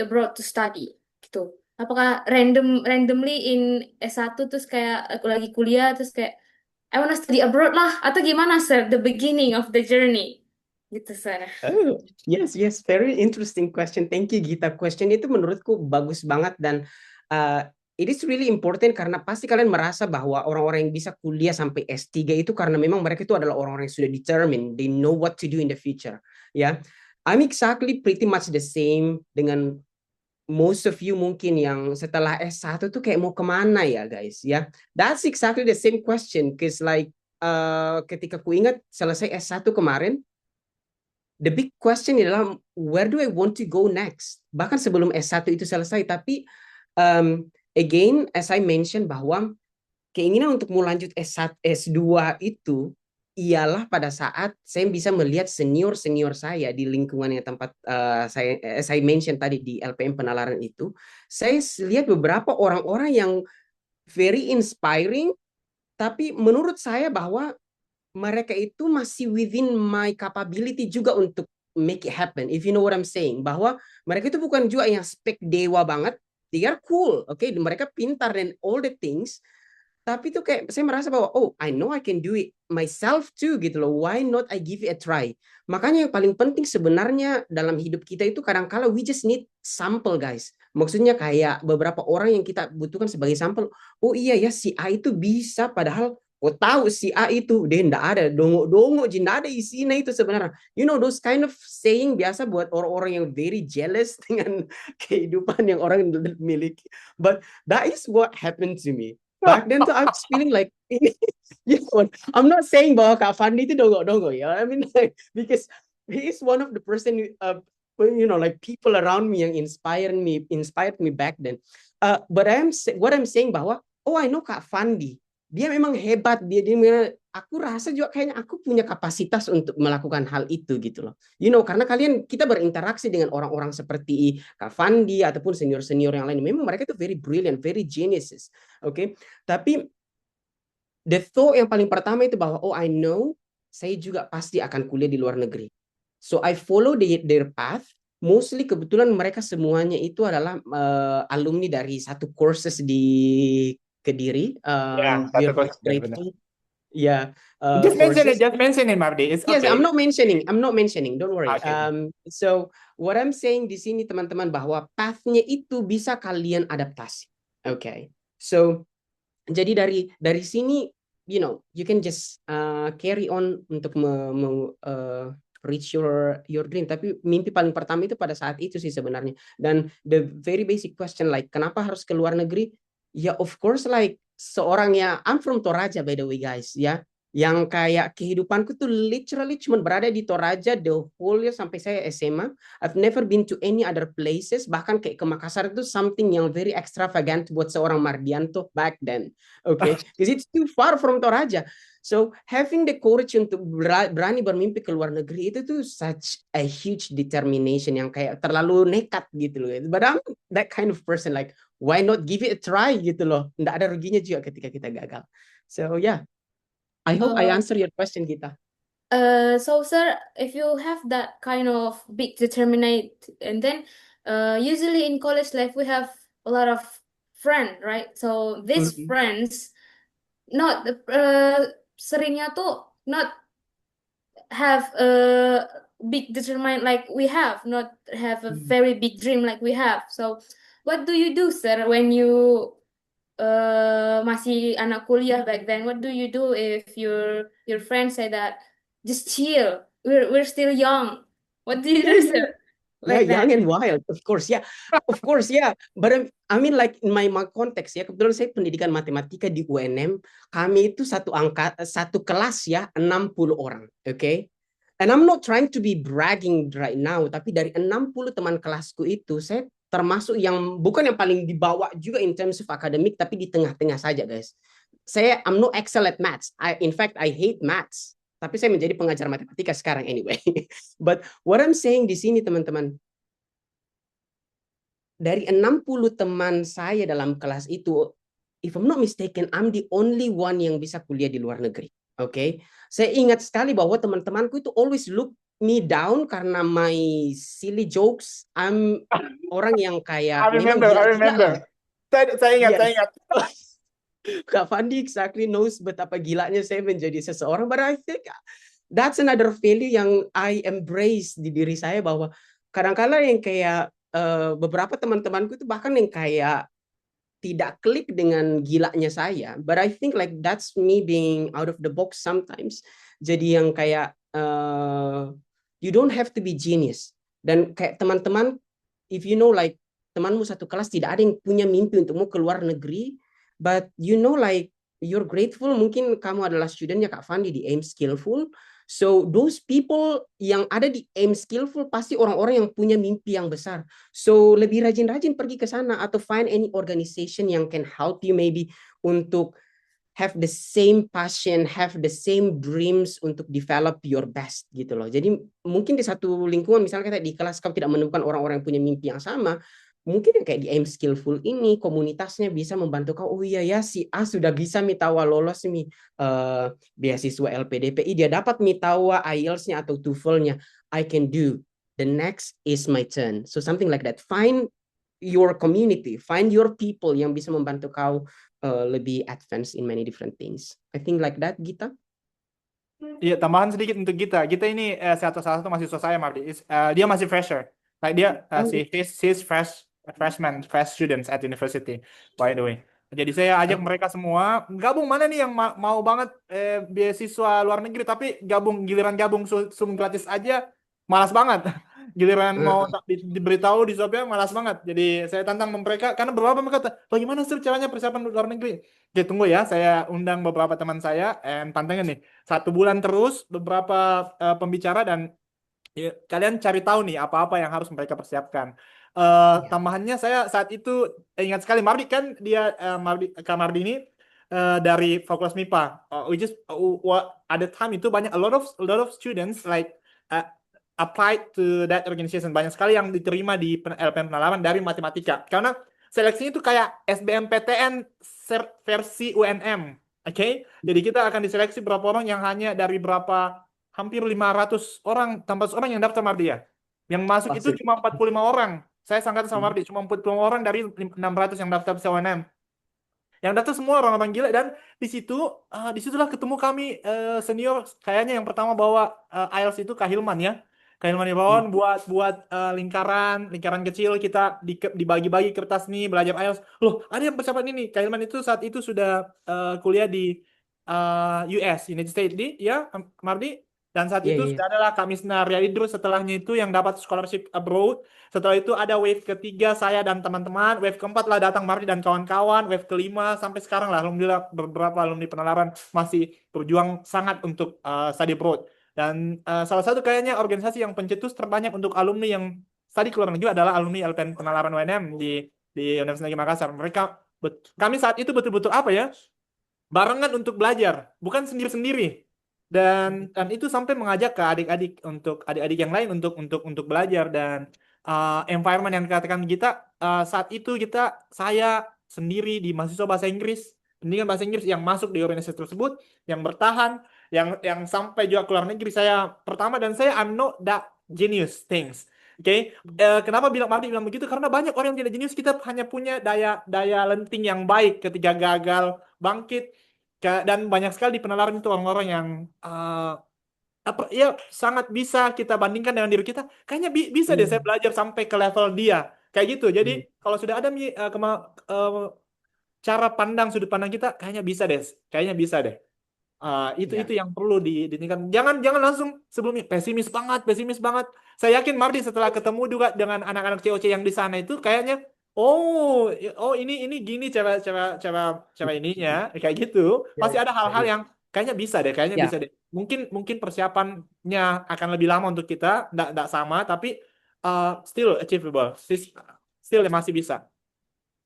abroad to study gitu? Apakah randomly in S1 terus kayak aku lagi kuliah terus kayak I wanna study abroad lah atau gimana, sir? The beginning of the journey gitu, sir. Oh, yes, very interesting question. Thank you, Gita. Question itu menurutku bagus banget dan it is really important karena pasti kalian merasa bahwa orang-orang yang bisa kuliah sampai S3 itu karena memang mereka itu adalah orang-orang yang sudah determined, they know what to do in the future. Ya, I'm exactly pretty much the same dengan most of you mungkin yang setelah S1 tuh kayak mau kemana ya guys ya. That's exactly the same question, cause like ketika ku ingat selesai S1 kemarin, the big question adalah where do I want to go next? Bahkan sebelum S1 itu selesai, tapi again as I mentioned bahwa keinginan untuk mau lanjut S1, S2 itu ialah pada saat saya bisa melihat senior-senior saya di lingkungan yang tempat saya mention tadi di LPM Penalaran itu, saya lihat beberapa orang-orang yang very inspiring, tapi menurut saya bahwa mereka itu masih within my capability juga untuk make it happen, if you know what I'm saying. Bahwa mereka itu bukan juga yang spek dewa banget, they are cool, oke, mereka pintar dan all the things, tapi tuh kayak saya merasa bahwa oh I know I can do it myself too gitu loh, why not I give it a try. Makanya yang paling penting sebenarnya dalam hidup kita itu kadang-kala we just need sample guys, maksudnya kayak beberapa orang yang kita butuhkan sebagai sampel. Oh iya ya, si A itu bisa, padahal oh tahu si A itu dia ndak ada dongo-dongo ndak ada isinya itu sebenarnya, you know those kind of saying biasa buat orang-orang yang very jealous dengan kehidupan yang orang miliki, but that is what happened to me. Back then tuh I was feeling like ini, you know, I'm not saying bahwa Kak Fandi itu dongo-dongo ya. I mean like, because he is one of the person you know like people around me yang inspired me back then. But what I'm saying bahwa oh I know Kak Fandi. Dia memang hebat, dia aku rasa juga kayaknya aku punya kapasitas untuk melakukan hal itu gitu loh. You know, karena kita berinteraksi dengan orang-orang seperti Kak Fandi ataupun senior-senior yang lain. Memang mereka itu very brilliant, very geniuses. Oke. Tapi the thought yang paling pertama itu bahwa oh I know saya juga pasti akan kuliah di luar negeri. So I follow their path. Mostly kebetulan mereka semuanya itu adalah alumni dari satu courses di Kediri. Ya, We satu are very course ya, benar. grateful. Yeah, Just mention courses. it, Mardi. It's Yes, okay. I'm not mentioning. Don't worry. Okay. So what I'm saying di sini teman-teman bahwa path-nya itu bisa kalian adaptasi. Okay. So jadi dari sini, you know, you can just carry on untuk reach your dream. Tapi mimpi paling pertama itu pada saat itu sih sebenarnya. Dan the very basic question like kenapa harus ke luar negeri? Ya of course like seorang ya I'm from Toraja by the way guys ya. yang kayak kehidupanku tuh literally cuma berada di Toraja the whole year sampai saya SMA. I've never been to any other places, bahkan kayak ke Makassar itu something yang very extravagant buat seorang Mardianto back then, okay, because it's too far from Toraja. So having the courage untuk berani bermimpi ke luar negeri itu tuh such a huge determination yang kayak terlalu nekat gitu loh. But I'm that kind of person, like why not give it a try gitu loh. Nggak ada ruginya juga ketika kita gagal. So yeah, I hope I Uh, answer your question, Gita. so sir, if you have that kind of big determinate, and then usually in college life we have a lot of friend, right? So these Mhm. friends not seringnya tuh not have a big determine like we have, not have a very big dream like we have. So what do you do, sir, when you masih anak kuliah back then? What do you do if your friends say that just chill, we're still young? What do you Yeah, do, yeah, sir? yeah, Like that. young and wild, of course, yeah, of course, yeah. But I mean, like in my context ya, kebetulan saya pendidikan matematika di UNM, kami itu satu kelas ya 60 orang, okay? And I'm not trying to be bragging right now, tapi dari 60 teman kelasku itu, saya termasuk yang bukan yang paling dibawa juga in terms of academic, tapi di tengah-tengah saja, guys. I'm not excel at maths. In fact, I hate maths. Tapi saya menjadi pengajar matematika sekarang anyway. But what I'm saying di sini, teman-teman, dari 60 teman saya dalam kelas itu, if I'm not mistaken, I'm the only one yang bisa kuliah di luar negeri. Okay? Saya ingat sekali bahwa teman-temanku itu always look me down karena my silly jokes. I'm orang yang I kayak memang remember, I gila-gila lah. remember. Saya ingat, saya Yes. ingat. Kak Fandi exactly knows betapa gilanya saya menjadi seseorang. But I think that's another value yang I embrace di diri saya, bahwa kadang-kala yang kayak beberapa teman-temanku itu bahkan yang kayak tidak klik dengan gilanya saya. But I think like that's me being out of the box sometimes. Jadi yang kayak you don't have to be genius. Dan kayak teman-teman, if you know like temanmu satu kelas tidak ada yang punya mimpi untuk mau keluar negeri, but you know like you're grateful, mungkin kamu adalah studentnya Kak Fandi di AIM Skillful. So those people yang ada di AIM Skillful pasti orang-orang yang punya mimpi yang besar. So lebih rajin-rajin pergi ke sana atau find any organization yang can help you maybe untuk have the same passion, have the same dreams untuk develop your best gitu loh. Jadi mungkin di satu lingkungan, misalnya kayak di kelas kamu tidak menemukan orang-orang yang punya mimpi yang sama, mungkin yang kayak di AIM Skillful ini komunitasnya bisa membantu kau. Oh iya ya, si A sudah bisa mitawa lolos nih beasiswa LPDPI, dia dapat mitawa IELTS-nya atau TOEFL-nya. I can do. The next is my turn. So something like that. Find your community, find your people yang bisa membantu kau lebih advance in many different things. I think like that, Gita. Iya, tambahan sedikit untuk Gita. Gita ini salah satu mahasiswa saya, Mardi. Dia masih fresher. Like dia, he's fresh students at university, by the way. Jadi saya ajak mereka semua gabung, mana nih yang mau banget beasiswa luar negeri, tapi giliran gabung Zoom gratis aja malas banget. Giliran mau diberitahu di Shopee malas banget. Jadi saya tantang mereka, karena beberapa mereka kata, bagaimana sih caranya persiapan luar negeri? Oke, tunggu ya, saya undang beberapa teman saya, pantengin nih. 1 bulan terus, beberapa pembicara, dan ya, kalian cari tahu nih apa-apa yang harus mereka persiapkan. Tambahannya saya saat itu ingat sekali, Mardi kan dia, Kak Mardi ini dari Fakultas MIPA, which is at the time itu banyak a lot of students like applied to that organization. Banyak sekali yang diterima di LPM Penalaman dari matematika, karena seleksinya itu kayak SBMPTN versi UNM. Oke? Jadi kita akan diseleksi berapa orang yang hanya dari hampir 500 orang, 100 orang yang daftar Mardi ya. Yang masuk itu cuma 45 orang. Saya sangka sama Mardi, cuma 45 orang dari 600 yang daftar UNM. Yang daftar semua orang-orang gila, dan disitulah ketemu kami senior, kayaknya yang pertama bawa IELTS itu Kak Hilman ya. Kak Hilman Ibawan buat lingkaran kecil, kita dibagi-bagi kertas nih belajar IELTS. Loh, ada yang persiapan ini. Kak Hilman itu saat itu sudah kuliah di US, United States ya, Mardi. Dan saat Iya, itu iya, iya. sudah adalah Kak Misna Rialidrus, setelahnya itu yang dapat scholarship abroad. Setelah itu ada wave ketiga saya dan teman-teman. Wave keempat lah datang Mardi dan kawan-kawan. Wave kelima sampai sekarang lah. Alhamdulillah beberapa alumni penalaran masih berjuang sangat untuk study abroad. Dan salah satu kayaknya organisasi yang pencetus terbanyak untuk alumni yang study ke luar negeri adalah alumni LPN Penalaran UNM di Universitas Negeri Makassar. Kami saat itu betul-betul apa ya? Barengan untuk belajar, bukan sendiri-sendiri. Dan itu sampai mengajak ke adik-adik yang lain untuk belajar. Dan environment yang dikatakan kita saat itu saya sendiri di mahasiswa bahasa Inggris, pendidikan bahasa Inggris yang masuk di organisasi tersebut, yang bertahan, yang sampai juga ke luar negeri. Saya pertama, dan saya I'm not that genius things. Oke. Kenapa Mardi bilang begitu? Karena banyak orang yang tidak jenius. Kita hanya punya daya lenting yang baik ketika gagal bangkit. Dan banyak sekali di penalaran itu orang-orang yang ya sangat bisa kita bandingkan dengan diri kita. Kayaknya bisa deh saya belajar sampai ke level dia. Kayak gitu. Jadi kalau sudah ada cara pandang, sudut pandang kita, kayaknya bisa deh. Kayaknya bisa deh. Itu Iya. yang perlu ditingkatkan. Jangan langsung sebelumnya pesimis banget. Saya yakin Mardi setelah ketemu juga dengan anak-anak COC yang di sana itu kayaknya ini gini cara ininya kayak gitu. Ya, Pasti ada hal-hal ya. yang kayaknya bisa deh. Mungkin persiapannya akan lebih lama untuk kita, nggak sama, tapi still achievable. Still masih bisa.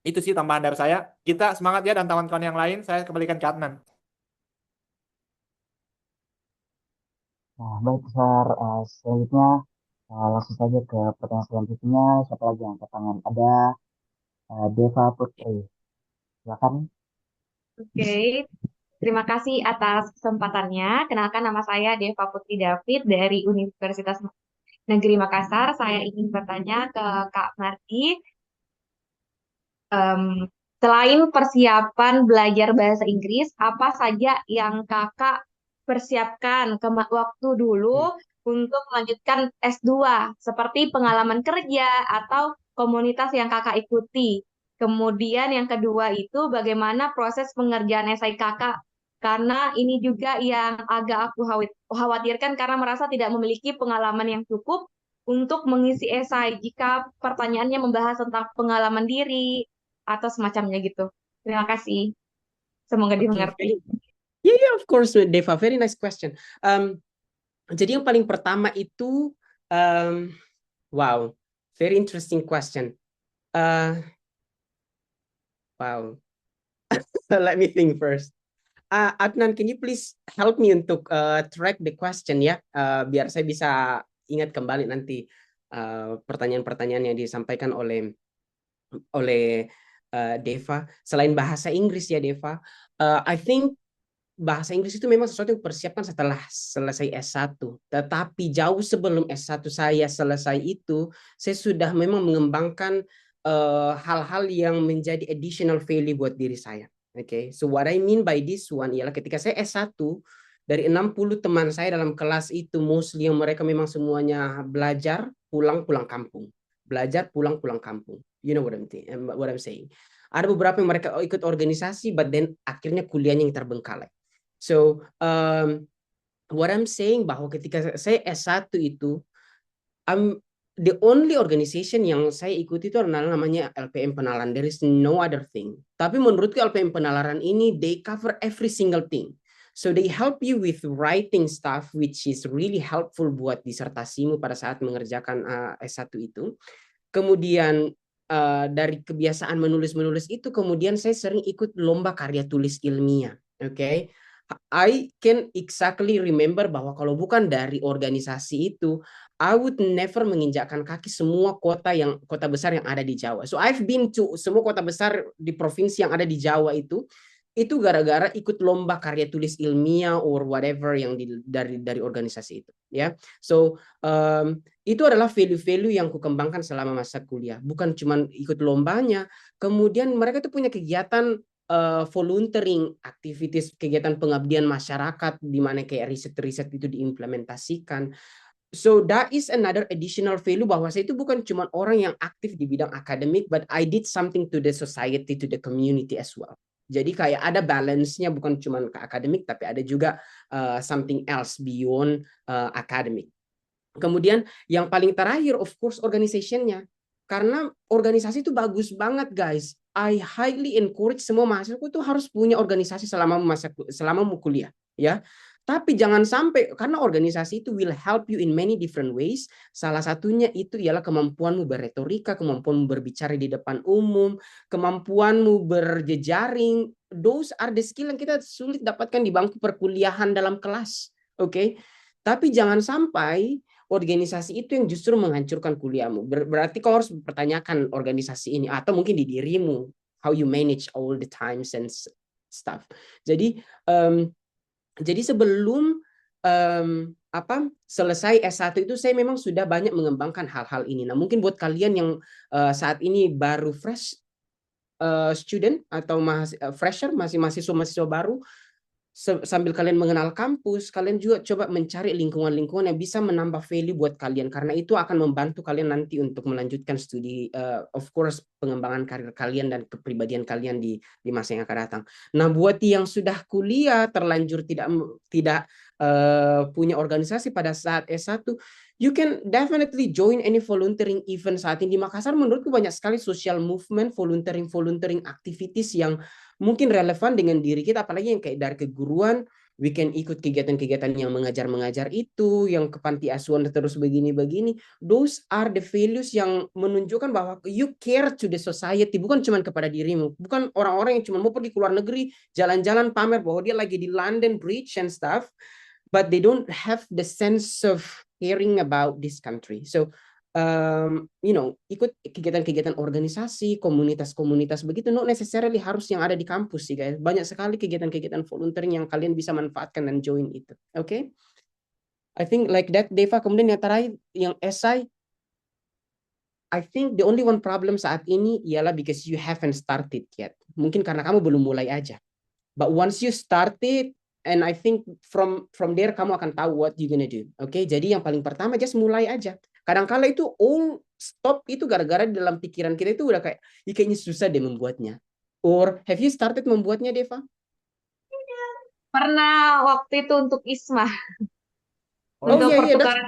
Itu sih tambahan dari saya. Kita semangat ya, dan kawan-kawan yang lain. Saya kembalikan ke Adnan. Nah, baik, Sar. Selanjutnya langsung saja ke pertanyaan selanjutnya. Siapa lagi yang angkat tangan? Ada Deva Putri. Silakan. Oke, terima kasih atas kesempatannya. Kenalkan, nama saya Deva Putri David dari Universitas Negeri Makassar. Saya ingin bertanya ke Kak Mardi, em, selain persiapan belajar bahasa Inggris, apa saja yang Kakak persiapkan waktu dulu untuk melanjutkan S2, seperti pengalaman kerja atau komunitas yang Kakak ikuti? Kemudian yang kedua itu bagaimana proses pengerjaan esai Kakak? Karena ini juga yang agak aku khawatirkan karena merasa tidak memiliki pengalaman yang cukup untuk mengisi esai jika pertanyaannya membahas tentang pengalaman diri atau semacamnya gitu. Terima kasih. Semoga Oke, dimengerti. yeah, of course, Deva. Very nice question. Jadi yang paling pertama itu, wow, very interesting question. Wow, let me think first. Adnan, can you please help me untuk track the question ya, biar saya bisa ingat kembali nanti pertanyaan-pertanyaan yang disampaikan oleh Deva. Selain bahasa Inggris ya, Deva, I think bahasa Inggris itu memang sesuatu yang dipersiapkan setelah selesai S1. Tetapi jauh sebelum S1 saya selesai itu, saya sudah memang mengembangkan hal-hal yang menjadi additional value buat diri saya. Okay, so what I mean by this one ialah ketika saya S1, dari 60 teman saya dalam kelas itu, mostly yang mereka memang semuanya belajar, pulang kampung. Belajar, pulang kampung. You know what I'm saying. Ada beberapa yang mereka ikut organisasi, but then akhirnya kuliahnya yang terbengkalai. So, what I'm saying bahwa ketika saya S1 itu, the only organization yang saya ikuti itu adalah namanya LPM Penalaran. There is no other thing. Tapi menurutku LPM Penalaran ini, they cover every single thing. So they help you with writing stuff, which is really helpful buat disertasimu pada saat mengerjakan S1 itu. Kemudian dari kebiasaan menulis itu, kemudian saya sering ikut lomba karya tulis ilmiah. Okay, I can exactly remember bahwa kalau bukan dari organisasi itu, I would never menginjakkan kaki semua kota besar yang ada di Jawa. So I've been to semua kota besar di provinsi yang ada di Jawa itu gara-gara ikut lomba karya tulis ilmiah or whatever yang dari organisasi itu, ya. So itu adalah value-value yang kukembangkan selama masa kuliah. Bukan cuma ikut lombanya, kemudian mereka tuh punya kegiatan volunteering, aktivitas, kegiatan pengabdian masyarakat di mana kayak riset-riset itu diimplementasikan. So that is another additional value bahwa saya itu bukan cuma orang yang aktif di bidang akademik, but I did something to the society, to the community as well. Jadi kayak ada balance-nya, bukan cuma ke akademik, tapi ada juga something else beyond academic. Kemudian yang paling terakhir, of course, organization-nya. Karena organisasi itu bagus banget, guys. I highly encourage semua mahasiswa itu harus punya organisasi selama mau kuliah, ya. Tapi jangan sampai, karena organisasi itu will help you in many different ways. Salah satunya itu ialah kemampuanmu berretorika, kemampuanmu berbicara di depan umum, kemampuanmu berjejaring. Those are the skill yang kita sulit dapatkan di bangku perkuliahan dalam kelas. Oke? Tapi jangan sampai organisasi itu yang justru menghancurkan kuliahmu. Berarti kau harus mempertanyakan organisasi ini, atau mungkin di dirimu, how you manage all the times and stuff. Jadi sebelum selesai S1 itu saya memang sudah banyak mengembangkan hal-hal ini. Nah, mungkin buat kalian yang saat ini baru fresh student atau fresher, masih mahasiswa baru, sambil kalian mengenal kampus, kalian juga coba mencari lingkungan-lingkungan yang bisa menambah value buat kalian, karena itu akan membantu kalian nanti untuk melanjutkan studi, of course, pengembangan karir kalian dan kepribadian kalian di masa yang akan datang. Nah, buat yang sudah kuliah terlanjur tidak punya organisasi pada saat S1, you can definitely join any volunteering event saat ini di Makassar. Menurutku banyak sekali social movement, volunteering activities yang mungkin relevan dengan diri kita, apalagi yang kayak dari keguruan, we can ikut kegiatan-kegiatan yang mengajar itu, yang ke panti asuhan terus begini-begini. Those are the values yang menunjukkan bahwa you care to the society, bukan cuma kepada dirimu, bukan orang-orang yang cuma mau pergi ke luar negeri, jalan-jalan pamer bahwa dia lagi di London Bridge and stuff, but they don't have the sense of caring about this country. So ikut kegiatan-kegiatan organisasi, komunitas-komunitas begitu, not necessarily harus yang ada di kampus sih, guys. Banyak sekali kegiatan-kegiatan volunteering yang kalian bisa manfaatkan dan join itu. Oke? I think like that, Deva. Kemudian yang terakhir, yang SI, I think the only one problem saat ini ialah because you haven't started yet. Mungkin karena kamu belum mulai aja. But once you started, and I think from there kamu akan tahu what you gonna do. Oke? Jadi yang paling pertama just mulai aja. Kadang-kala itu all stop itu gara-gara dalam pikiran kita itu udah kayak, kayaknya susah deh membuatnya. Or have you started membuatnya, Deva? Pernah waktu itu untuk ISMA. Oh Untuk iya, pertukaran.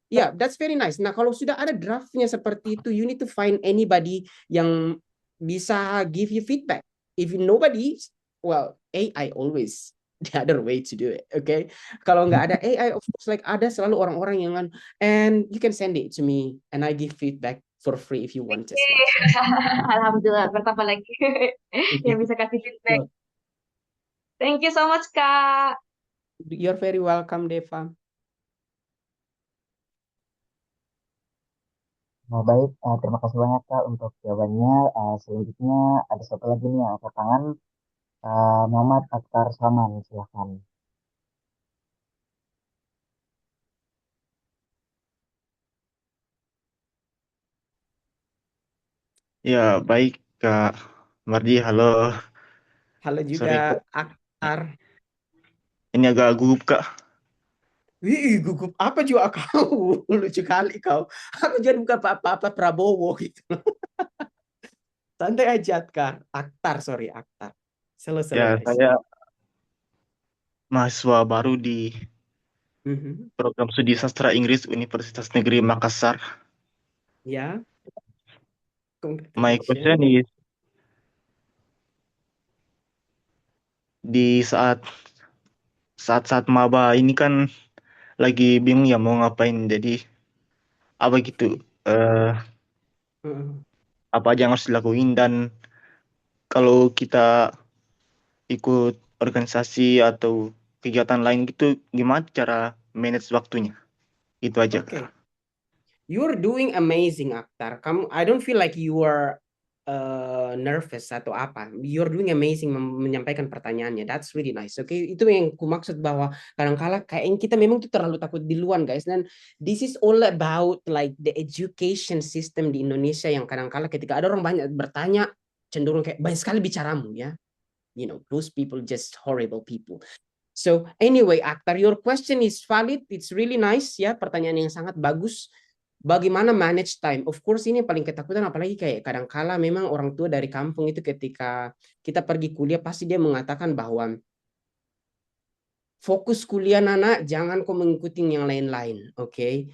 Iya, that's very nice. Nah, kalau sudah ada draftnya seperti itu, you need to find anybody yang bisa give you feedback. If nobody, well, AI always the other way to do it, okay? Kalau nggak ada AI, of course, like ada selalu orang-orang yang and you can send it to me, and I give feedback for free if you want as well. Alhamdulillah, bertambah lagi yang bisa kasih feedback. Thank you so much, Kak. You're very welcome, Deva. Nah, baik, terima kasih banyak Kak untuk jawabannya. Selanjutnya ada satu lagi nih yang angkat tangan, Muhammad Akhtar Saman, silahkan. Ya, baik Kak Mardi, halo. Halo Sorry, juga, Kak. Akhtar. Ini agak gugup Kak. Wih, gugup apa juga kau? Lucu kali kau. Aku jadi bukan apa-apa Prabowo gitu. Santai aja, Akhtar. Selo-selo, Ya, guys. saya mahasiswa baru di program studi sastra Inggris Universitas Negeri Makassar. Ya. My question is, di saat maba ini kan lagi bingung ya mau ngapain, jadi apa gitu, apa aja yang harus dilakuin, dan kalau kita ikut organisasi atau kegiatan lain gitu, gimana cara manage waktunya? Itu aja, Okay. Kak. You're doing amazing, Akhtar. I don't feel like you are nervous atau apa. You're doing amazing menyampaikan pertanyaannya. That's really nice. Oke, itu yang ku maksud, bahwa kadang-kala kayak kita memang tuh terlalu takut duluan, guys. Dan this is all about like the education system di Indonesia, yang kadang-kala ketika ada orang banyak bertanya, cenderung kayak banyak sekali bicaramu, ya. You know, those people just horrible people. So anyway, Akhtar, your question is valid. It's really nice, ya. Pertanyaan yang sangat bagus. bagaimana manage time. Of course ini yang paling ketakutan, apalagi kayak kadang-kala memang orang tua dari kampung itu ketika kita pergi kuliah pasti dia mengatakan bahwa fokus kuliah Nana, jangan kau mengikuti yang lain-lain, oke?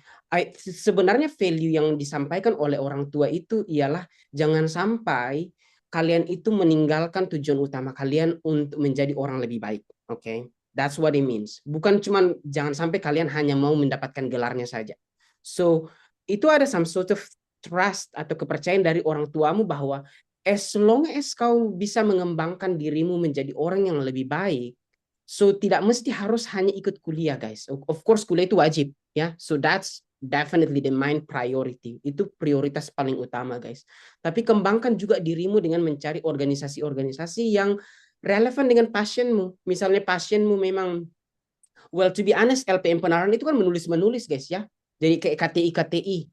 Sebenarnya value yang disampaikan oleh orang tua itu ialah jangan sampai kalian itu meninggalkan tujuan utama kalian untuk menjadi orang lebih baik, oke? That's what it means. Bukan cuma jangan sampai kalian hanya mau mendapatkan gelarnya saja. So, itu ada some sort of trust atau kepercayaan dari orang tuamu bahwa as long as kau bisa mengembangkan dirimu menjadi orang yang lebih baik, so tidak mesti harus hanya ikut kuliah, guys. Of course kuliah itu wajib, ya. So that's definitely the main priority. Itu prioritas paling utama, guys. Tapi kembangkan juga dirimu dengan mencari organisasi-organisasi yang relevan dengan passionmu. Misalnya passionmu memang, well, to be honest, LPM Penalaran itu kan menulis-menulis, guys, ya. Jadi kayak KTI.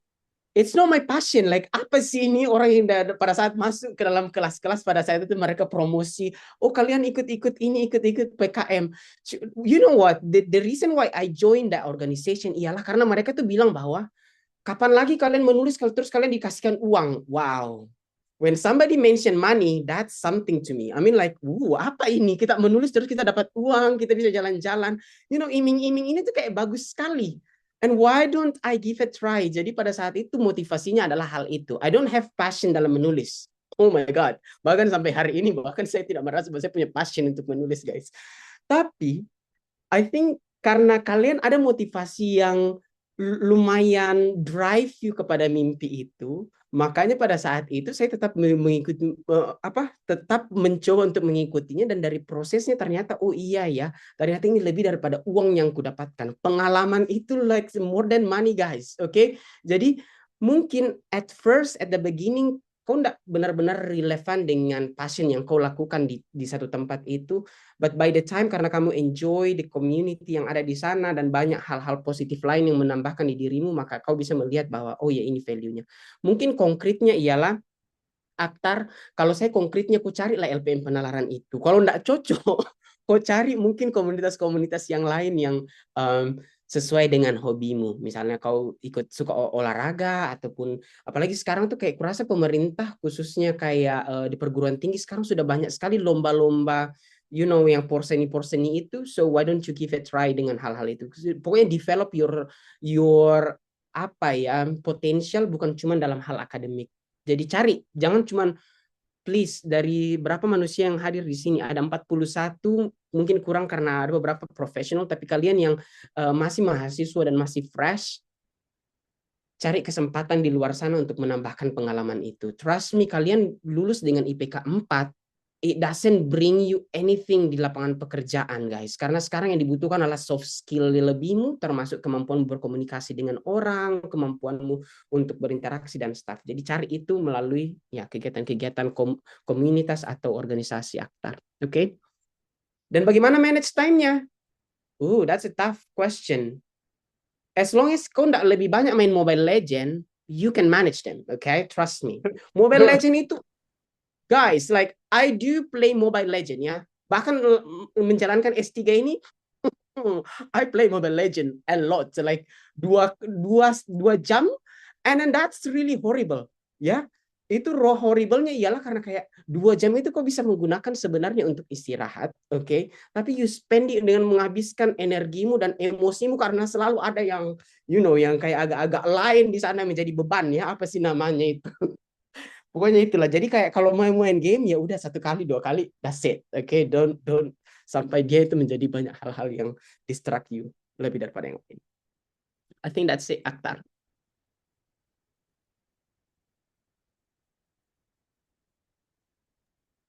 It's not my passion. Like, apa sih ini orang yang pada saat masuk ke dalam kelas-kelas pada saat itu mereka promosi. Oh, kalian ikut-ikut ini, ikut-ikut PKM. You know what? The reason why I joined that organization ialah karena mereka tuh bilang bahwa kapan lagi kalian menulis kalau terus kalian dikasihkan uang. Wow. When somebody mention money, that's something to me. I mean like, apa ini? Kita menulis terus kita dapat uang, kita bisa jalan-jalan. You know, iming-iming ini tuh kayak bagus sekali. And why don't I give it a try? Jadi pada saat itu motivasinya adalah hal itu. I don't have passion dalam menulis. Oh my God. Bahkan sampai hari ini, bahkan saya tidak merasa bahwa saya punya passion untuk menulis, guys. Tapi, I think karena kalian ada motivasi yang lumayan drive you kepada mimpi itu, makanya pada saat itu saya tetap mengikuti tetap mencoba untuk mengikutinya, dan dari prosesnya ternyata oh iya ya, ternyata ini lebih daripada uang yang kudapatkan. Pengalaman itu like more than money, guys. Oke? Jadi mungkin at the beginning kau tidak benar-benar relevan dengan passion yang kau lakukan di satu tempat itu, but by the time karena kamu enjoy the community yang ada di sana dan banyak hal-hal positif lain yang menambahkan di dirimu, maka kau bisa melihat bahwa oh ya ini value-nya. Mungkin konkretnya ialah Aktar, kalau saya konkretnya ku cari lah LPM Penalaran itu. Kalau tidak cocok, kau cari mungkin komunitas-komunitas yang lain yang sesuai dengan hobimu. Misalnya kau ikut suka olahraga, ataupun apalagi sekarang tuh kayak kurasa pemerintah khususnya kayak di perguruan tinggi sekarang sudah banyak sekali lomba-lomba, you know, yang porseni-porseni itu. So why don't you give it a try dengan hal-hal itu. Pokoknya develop your apa ya, potential bukan cuma dalam hal akademik. Jadi cari, jangan cuma please, dari berapa manusia yang hadir di sini, ada 41, mungkin kurang karena ada beberapa profesional, tapi kalian yang masih mahasiswa dan masih fresh, cari kesempatan di luar sana untuk menambahkan pengalaman itu. Trust me, kalian lulus dengan IPK 4, it doesn't bring you anything di lapangan pekerjaan, guys. Karena sekarang yang dibutuhkan adalah soft skill lebihmu, termasuk kemampuan berkomunikasi dengan orang, kemampuanmu untuk berinteraksi dan staff. Jadi cari itu melalui ya kegiatan-kegiatan komunitas atau organisasi Aktar. Oke? Dan bagaimana manage time-nya? That's a tough question. As long as kau tidak lebih banyak main Mobile Legend, you can manage them. Okay? Trust me. Mobile Legend itu, guys, like I do play Mobile Legend ya. Bahkan menjalankan S3 ini, I play Mobile Legend a lot, like dua jam, and then that's really horrible, ya. Itu horrible-nya ialah karena kayak 2 jam itu kok bisa menggunakan sebenarnya untuk istirahat, oke? Tapi you spend it dengan menghabiskan energimu dan emosimu karena selalu ada yang, you know, yang kayak agak-agak lain di sana menjadi beban ya, apa sih namanya itu? Pokoknya itulah. Jadi kayak kalau mau main game ya udah 1 kali 2 kali, that's it. Oke, don't sampai dia itu menjadi banyak hal-hal yang distract you lebih daripada yang lain. I think that's it, Aktar.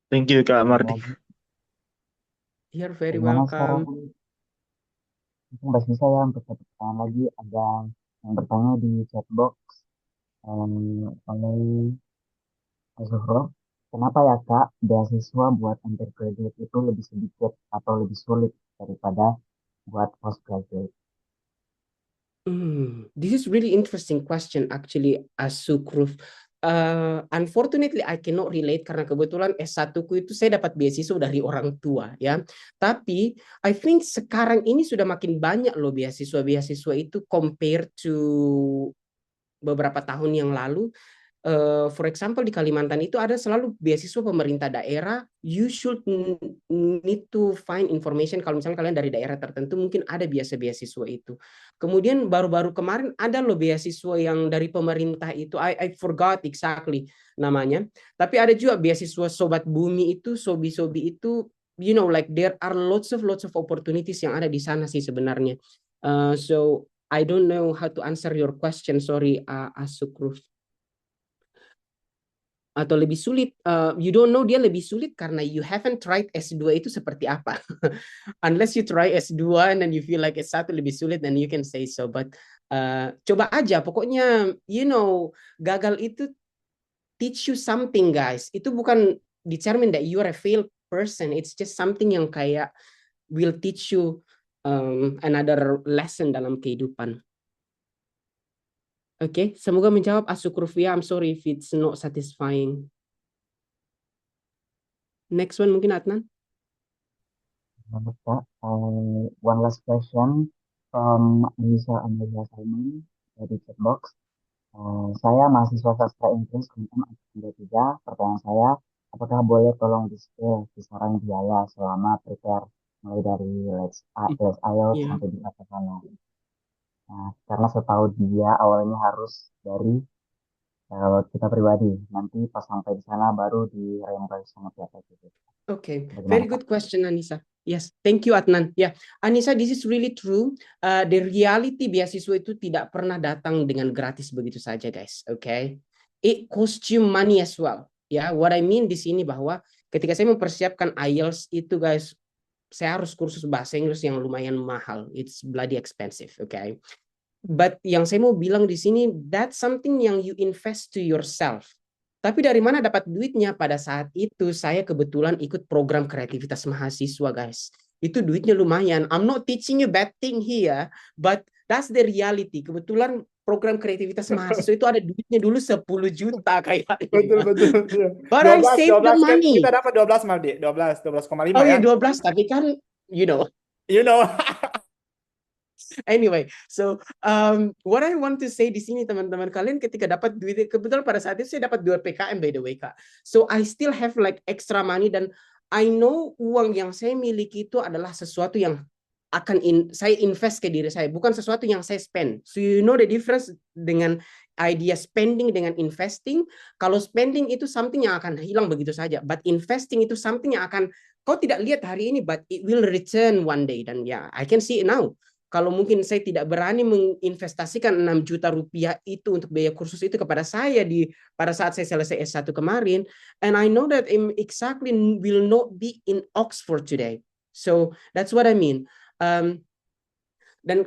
Thank you Kak Mardi. You're very Gimana sekarang? welcome. Mungkin Mbak Nisa ya, untuk satu pertanyaan lagi, ada yang bertanya di chat box oleh Zuhro. Kenapa ya Kak, beasiswa buat undergraduate itu lebih sedikit atau lebih sulit daripada buat postgraduate? This is really interesting question actually, Asukruf. Unfortunately I cannot relate karena kebetulan S1 ku itu saya dapat beasiswa dari orang tua ya. Tapi I think sekarang ini sudah makin banyak loh beasiswa-beasiswa itu compared to beberapa tahun yang lalu, for example di Kalimantan itu ada selalu beasiswa pemerintah daerah. You should need to find information kalau misalnya kalian dari daerah tertentu mungkin ada beasiswa itu. Kemudian baru-baru kemarin ada loh beasiswa yang dari pemerintah itu, I forgot exactly namanya. Tapi ada juga beasiswa Sobat Bumi itu, Sobi-Sobi itu, you know, like there are lots of opportunities yang ada di sana sih sebenarnya. So I don't know how to answer your question, sorry, Asukruf. Atau lebih sulit, you don't know dia lebih sulit karena you haven't tried S2 itu seperti apa. Unless you try S2 and then you feel like S1 lebih sulit, then you can say so. But coba aja, pokoknya you know, gagal itu teach you something guys. Itu bukan determine that you are a failed person. It's just something yang kayak will teach you another lesson dalam kehidupan. Oke, semoga menjawab Asukrufia. I'm sorry if it's not satisfying. Next one mungkin Adnan. Bagus, Kak. One last question from Anissa Amelia Simon dari chatbox. Saya mahasiswa sastra Inggris kemudian 3. Pertanyaan saya, apakah boleh tolong di-scale kisaran biaya selama prepare mulai dari les IELTS Iya. sampai di atas sana? Nah, karena setahu dia awalnya harus dari kita pribadi, nanti pas sampai di sana baru di reimburse sama pihak gitu. Okay, Bagaimana, very Kak? good question, Anissa. Yes, thank you, Adnan. Yeah, Anissa, this is really true. The reality beasiswa itu tidak pernah datang dengan gratis begitu saja, guys. Okay, it costs you money as well. Ya, what I mean di sini bahwa ketika saya mempersiapkan IELTS itu, guys, saya harus kursus bahasa Inggris yang lumayan mahal. It's bloody expensive, okay? But yang saya mau bilang di sini, that's something yang you invest to yourself. Tapi dari mana dapat duitnya? Pada saat itu saya kebetulan ikut program kreativitas mahasiswa, guys. Itu duitnya lumayan. I'm not teaching you bad thing here, but that's the reality. Kebetulan program kreativitas mahasiswa itu ada duitnya dulu 10 juta kayaknya. Betul. Iya. But I saved the 12 kan money. kita dapat 12 Mardi. 12,5 Oh ya. ya 12, tapi kan you know. You know. Anyway, so what I want to say di sini teman-teman, kalian ketika dapat duit, kebetulan pada saat itu saya dapat 2 PKM by the way, Kak. So I still have like extra money dan I know uang yang saya miliki itu adalah sesuatu yang akan saya invest ke diri saya, bukan sesuatu yang saya spend. So you know the difference dengan idea spending dengan investing. Kalau spending itu something yang akan hilang begitu saja, but investing itu something yang akan kau tidak lihat hari ini, but it will return one day. Dan ya, I can see it now. Kalau mungkin saya tidak berani menginvestasikan 6 juta rupiah itu untuk biaya kursus itu kepada saya pada saat saya selesai S1 kemarin, and I know that exactly will not be in Oxford today. So that's what I mean. Dan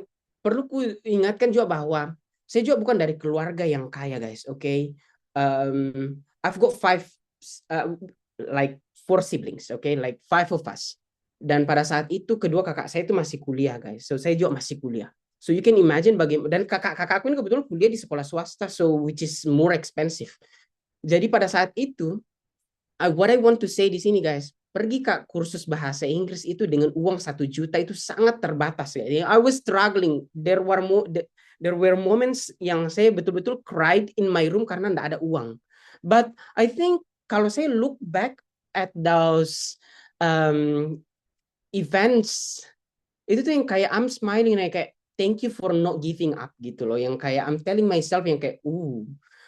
perlu ku ingatkan juga bahwa saya juga bukan dari keluarga yang kaya, guys. Okay, I've got 4 siblings. Okay, like 5 of us. Dan pada saat itu kedua kakak saya itu masih kuliah, guys. So saya juga masih kuliah. So you can imagine bagaimana, dan kakak-kakakku ini kebetulan kuliah di sekolah swasta, so which is more expensive. Jadi pada saat itu, what I want to say di sini, guys, pergi ke kursus bahasa Inggris itu dengan uang 1 juta itu sangat terbatas ya. I was struggling. There were moments yang saya betul-betul cried in my room karena tidak ada uang. But I think kalau saya look back at those events, itu tuh yang kayak I'm smiling, kayak thank you for not giving up gitu loh, yang kayak I'm telling myself yang kayak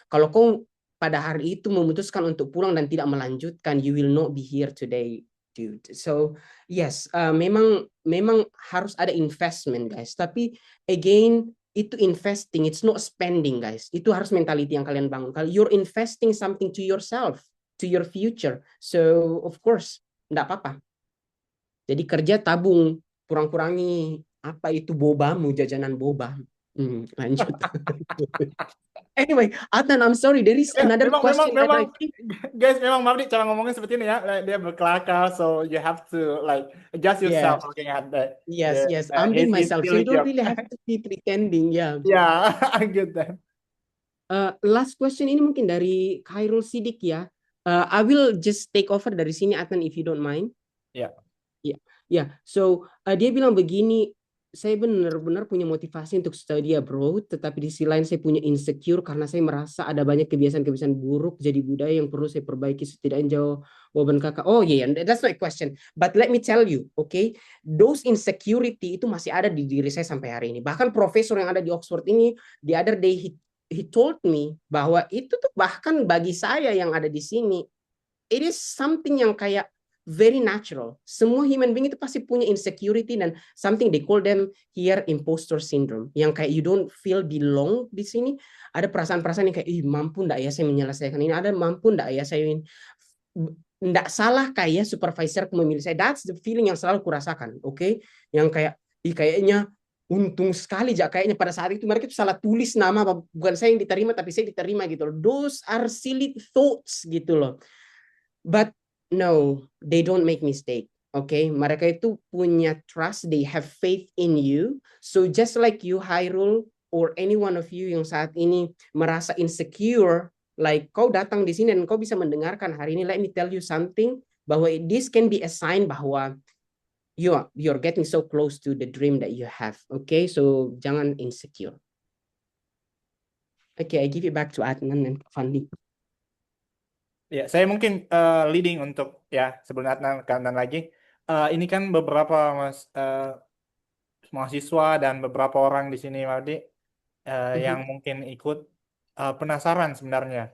kalau kau pada hari itu memutuskan untuk pulang dan tidak melanjutkan, you will not be here today, dude. So yes, memang harus ada investment, guys, tapi again itu investing, it's not spending, guys. Itu harus mentality yang kalian bangun. Kalau you're investing something to yourself, to your future, so of course enggak apa-apa. Jadi kerja tabung, kurang-kurangi apa itu bobamu, jajanan boba. Lanjut. Anyway, Adnan, I'm sorry, there is another question. Memang, guys, memang Mardi cara ngomongnya seperti ini ya, dia berkelakar, so you have to like adjust yourself looking at that. Yes, I'm being myself, so you don't really have to be pretending, yeah. Yeah, I get that. Last question ini mungkin dari Khairul Sidik ya. I will just take over dari sini, Adnan, if you don't mind. Yeah. Ya, so dia bilang begini, saya benar-benar punya motivasi untuk study abroad, tetapi di sisi lain saya punya insecure karena saya merasa ada banyak kebiasaan-kebiasaan buruk jadi budaya yang perlu saya perbaiki. Setidaknya jawaban kakak. Oh yeah, that's my question. But let me tell you, okay, those insecurity itu masih ada di diri saya sampai hari ini. Bahkan profesor yang ada di Oxford ini, the other day he told me bahwa itu tuh bahkan bagi saya yang ada di sini, it is something yang kayak very natural. Semua human being itu pasti punya insecurity dan something they call them here imposter syndrome. Yang kayak you don't feel belong di sini. Ada perasaan-perasaan yang kayak, ih mampu ndak ya saya menyelesaikan ini. Ada mampu ndak ya saya ini. Ndak salah kayak supervisor memilih saya. That's the feeling yang selalu kurasakan. Oke? Yang kayak, ih kayaknya untung sekali ya kayaknya pada saat itu mereka itu salah tulis nama, bukan saya yang diterima tapi saya diterima gitu loh. Those are silly thoughts gitu loh. But no, they don't make mistake. Okay, mereka itu punya trust, they have faith in you. So just like you, Hairul, or any one of you yang saat ini merasa insecure, like kau datang di sini dan kau bisa mendengarkan hari ini, let me tell you something, bahwa this can be a sign bahwa you're getting so close to the dream that you have. Okay, so jangan insecure. Okay, I give it back to Adnan and Fandi. Ya, saya mungkin leading untuk ya sebelum Adnan lagi. Ini kan beberapa mahasiswa dan beberapa orang di sini, Mardi, yang mungkin ikut penasaran sebenarnya.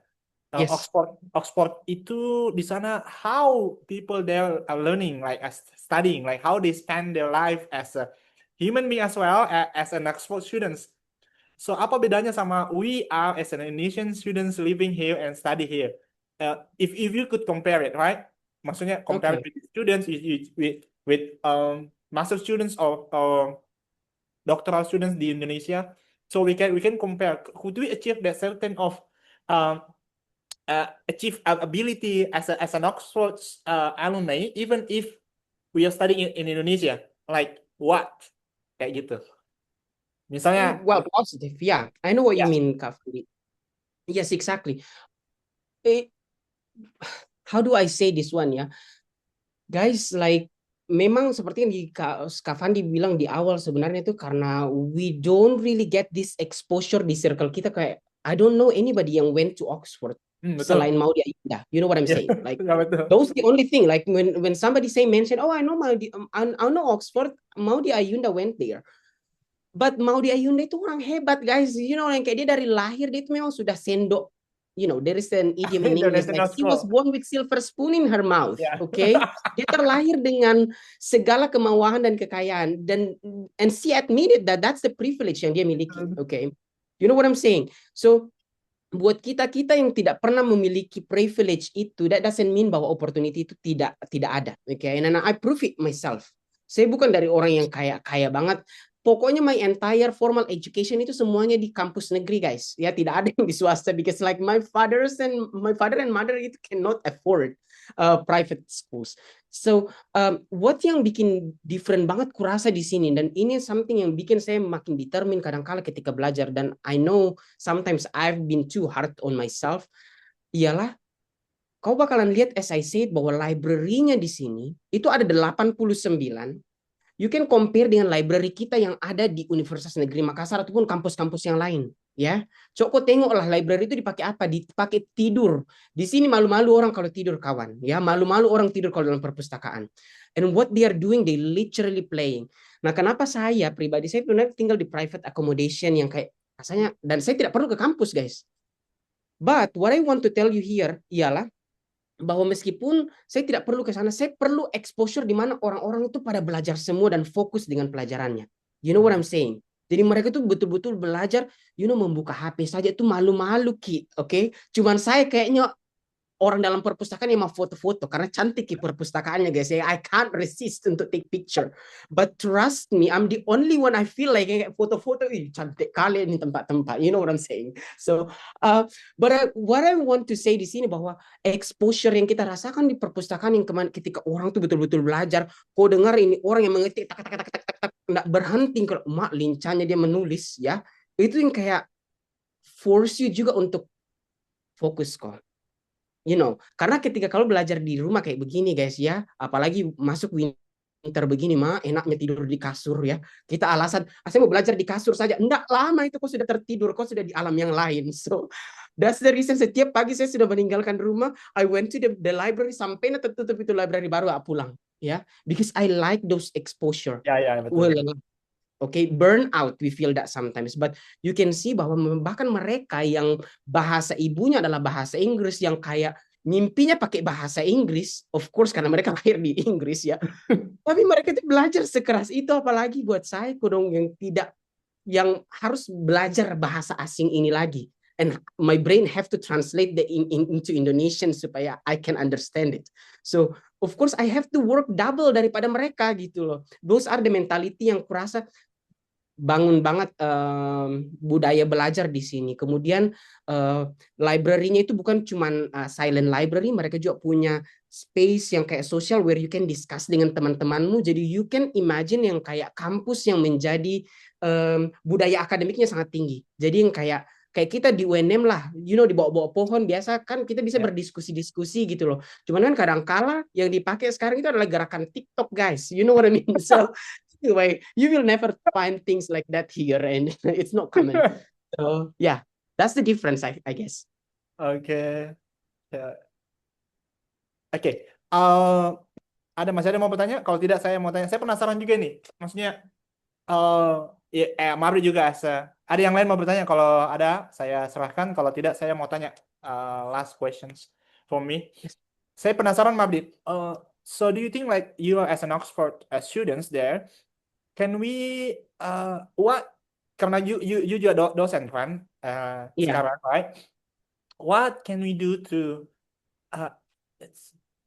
Yes. Oxford itu di sana how people there are learning, like as studying, like how they spend their life as a human being as well as an Oxford students. So apa bedanya sama we are as an Indonesian students living here and study here? If you could compare it, right? Maksudnya compare it with students with master students or doctoral students di Indonesia. So we can compare. Could we achieve that certain of achieve ability as an Oxford alumni even if we are studying in Indonesia? Like what? Kayak gitu. Misalnya. Well, positive, yeah. I know what you mean, Kak Fandi. Yes, exactly. How do I say this one ya? Guys, like memang seperti yang Kak Fandi bilang di awal sebenarnya itu karena we don't really get this exposure di circle kita, kayak I don't know anybody yang went to Oxford selain Maudy Ayunda. You know what I'm saying? Like those the only thing. Like when somebody mention, oh I know Oxford, Maudy Ayunda went there. But Maudy Ayunda itu orang hebat, guys. You know, yang kayak dia dari lahir dia itu memang sudah sendok. You know, there is an idiom in English like she was born with silver spoon in her mouth. Okay, dia terlahir dengan segala kemauan dan kekayaan, dan and she admitted that that's the privilege yang dia miliki. Okay, you know what I'm saying? So buat kita yang tidak pernah memiliki privilege itu, that doesn't mean bahwa opportunity itu tidak ada. Okay, and I prove it myself. Saya bukan dari orang yang kaya banget. Pokoknya my entire formal education itu semuanya di kampus negeri, guys. Ya, tidak ada yang di swasta because like my father and mother itu cannot afford private schools. So what yang bikin different banget kurasa di sini, dan ini something yang bikin saya makin determined kadang-kala ketika belajar, dan I know sometimes I've been too hard on myself, ialah kau bakalan lihat as I said bahwa library-nya di sini itu ada 89. You can compare dengan library kita yang ada di Universitas Negeri Makassar ataupun kampus-kampus yang lain, ya. Coba tengoklah library itu dipakai apa? Dipakai tidur. Di sini malu-malu orang kalau tidur, kawan, ya. Malu-malu orang tidur kalau dalam perpustakaan. And what they are doing, they literally playing. Nah, kenapa saya pribadi saya benar tinggal di private accommodation yang kayak rasanya, dan saya tidak perlu ke kampus, guys. But what I want to tell you here ialah bahwa meskipun saya tidak perlu ke sana, saya perlu exposure di mana orang-orang itu pada belajar semua dan fokus dengan pelajarannya. You know what I'm saying? Jadi mereka itu betul-betul belajar, membuka HP saja itu malu-malu, Ki. Oke? Cuman saya kayaknya orang dalam perpustakaan yang mau foto-foto karena cantik di perpustakaannya, guys. I can't resist untuk take picture. But trust me, I'm the only one I feel like kayak foto-foto, cantik kali ini tempat-tempat. You know what I'm saying? So, but what I want to say di sini bahwa exposure yang kita rasakan di perpustakaan yang kemarin ketika orang tuh betul-betul belajar, kau dengar ini orang yang mengetik tak nggak berhenti, kalau mak lincahnya dia menulis, ya. Itu yang kayak force you juga untuk fokus kok. Karena ketika kalau belajar di rumah kayak begini, guys, ya, apalagi masuk pintar begini mah enaknya tidur di kasur ya. Kita alasan, saya mau belajar di kasur saja. Enggak lama itu kau sudah tertidur, kau sudah di alam yang lain. So that's the reason setiap pagi saya sudah meninggalkan rumah, I went to the library sampai tertutup itu library baru aku pulang ya. Because I like those exposure. Ya, betul. Well, okay, burnout we feel that sometimes, but you can see bahwa bahkan mereka yang bahasa ibunya adalah bahasa Inggris, yang kayak mimpinya pakai bahasa Inggris, of course karena mereka lahir di Inggris ya. Tapi mereka itu belajar sekeras itu, apalagi buat saya dong yang harus belajar bahasa asing ini lagi. And my brain have to translate into Indonesian supaya I can understand it. So of course I have to work double daripada mereka gitu loh. Those are the mentality yang kurasa bangun banget budaya belajar di sini. Kemudian library-nya itu bukan cuman silent library, mereka juga punya space yang kayak social where you can discuss dengan teman-temanmu. Jadi you can imagine yang kayak kampus yang menjadi budaya akademiknya sangat tinggi. Jadi yang kayak kita di UNM lah, di bawah-bawah pohon biasa kan kita bisa berdiskusi-diskusi gitu loh. Cuman kan kadang-kala yang dipakai sekarang itu adalah gerakan TikTok, guys. You know what I mean? So anyway, you will never find things like that here, and it's not common. So yeah, that's the difference, I guess. Oke. Ya. Oke. Masih ada yang mau bertanya? Kalau tidak, saya mau tanya. Saya penasaran juga nih. Maksudnya, Mabri juga. Ada yang lain mau bertanya? Kalau ada, saya serahkan. Kalau tidak, saya mau tanya. Last questions for me. Saya penasaran, Mabri. So do you think like you as an Oxford students there, can we karena you juga dosen kan sekarang, right? What can we do to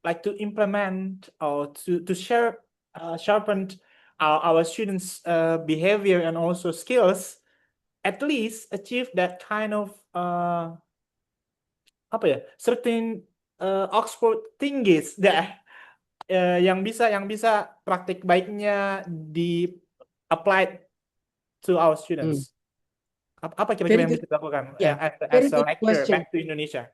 to implement or to sharpen our students' behavior and also skills, at least achieve that kind of certain Oxford thingies yang bisa praktik baiknya di applied to our students. Apa kira-kira yang bisa dilakukan as a lecturer back to Indonesia?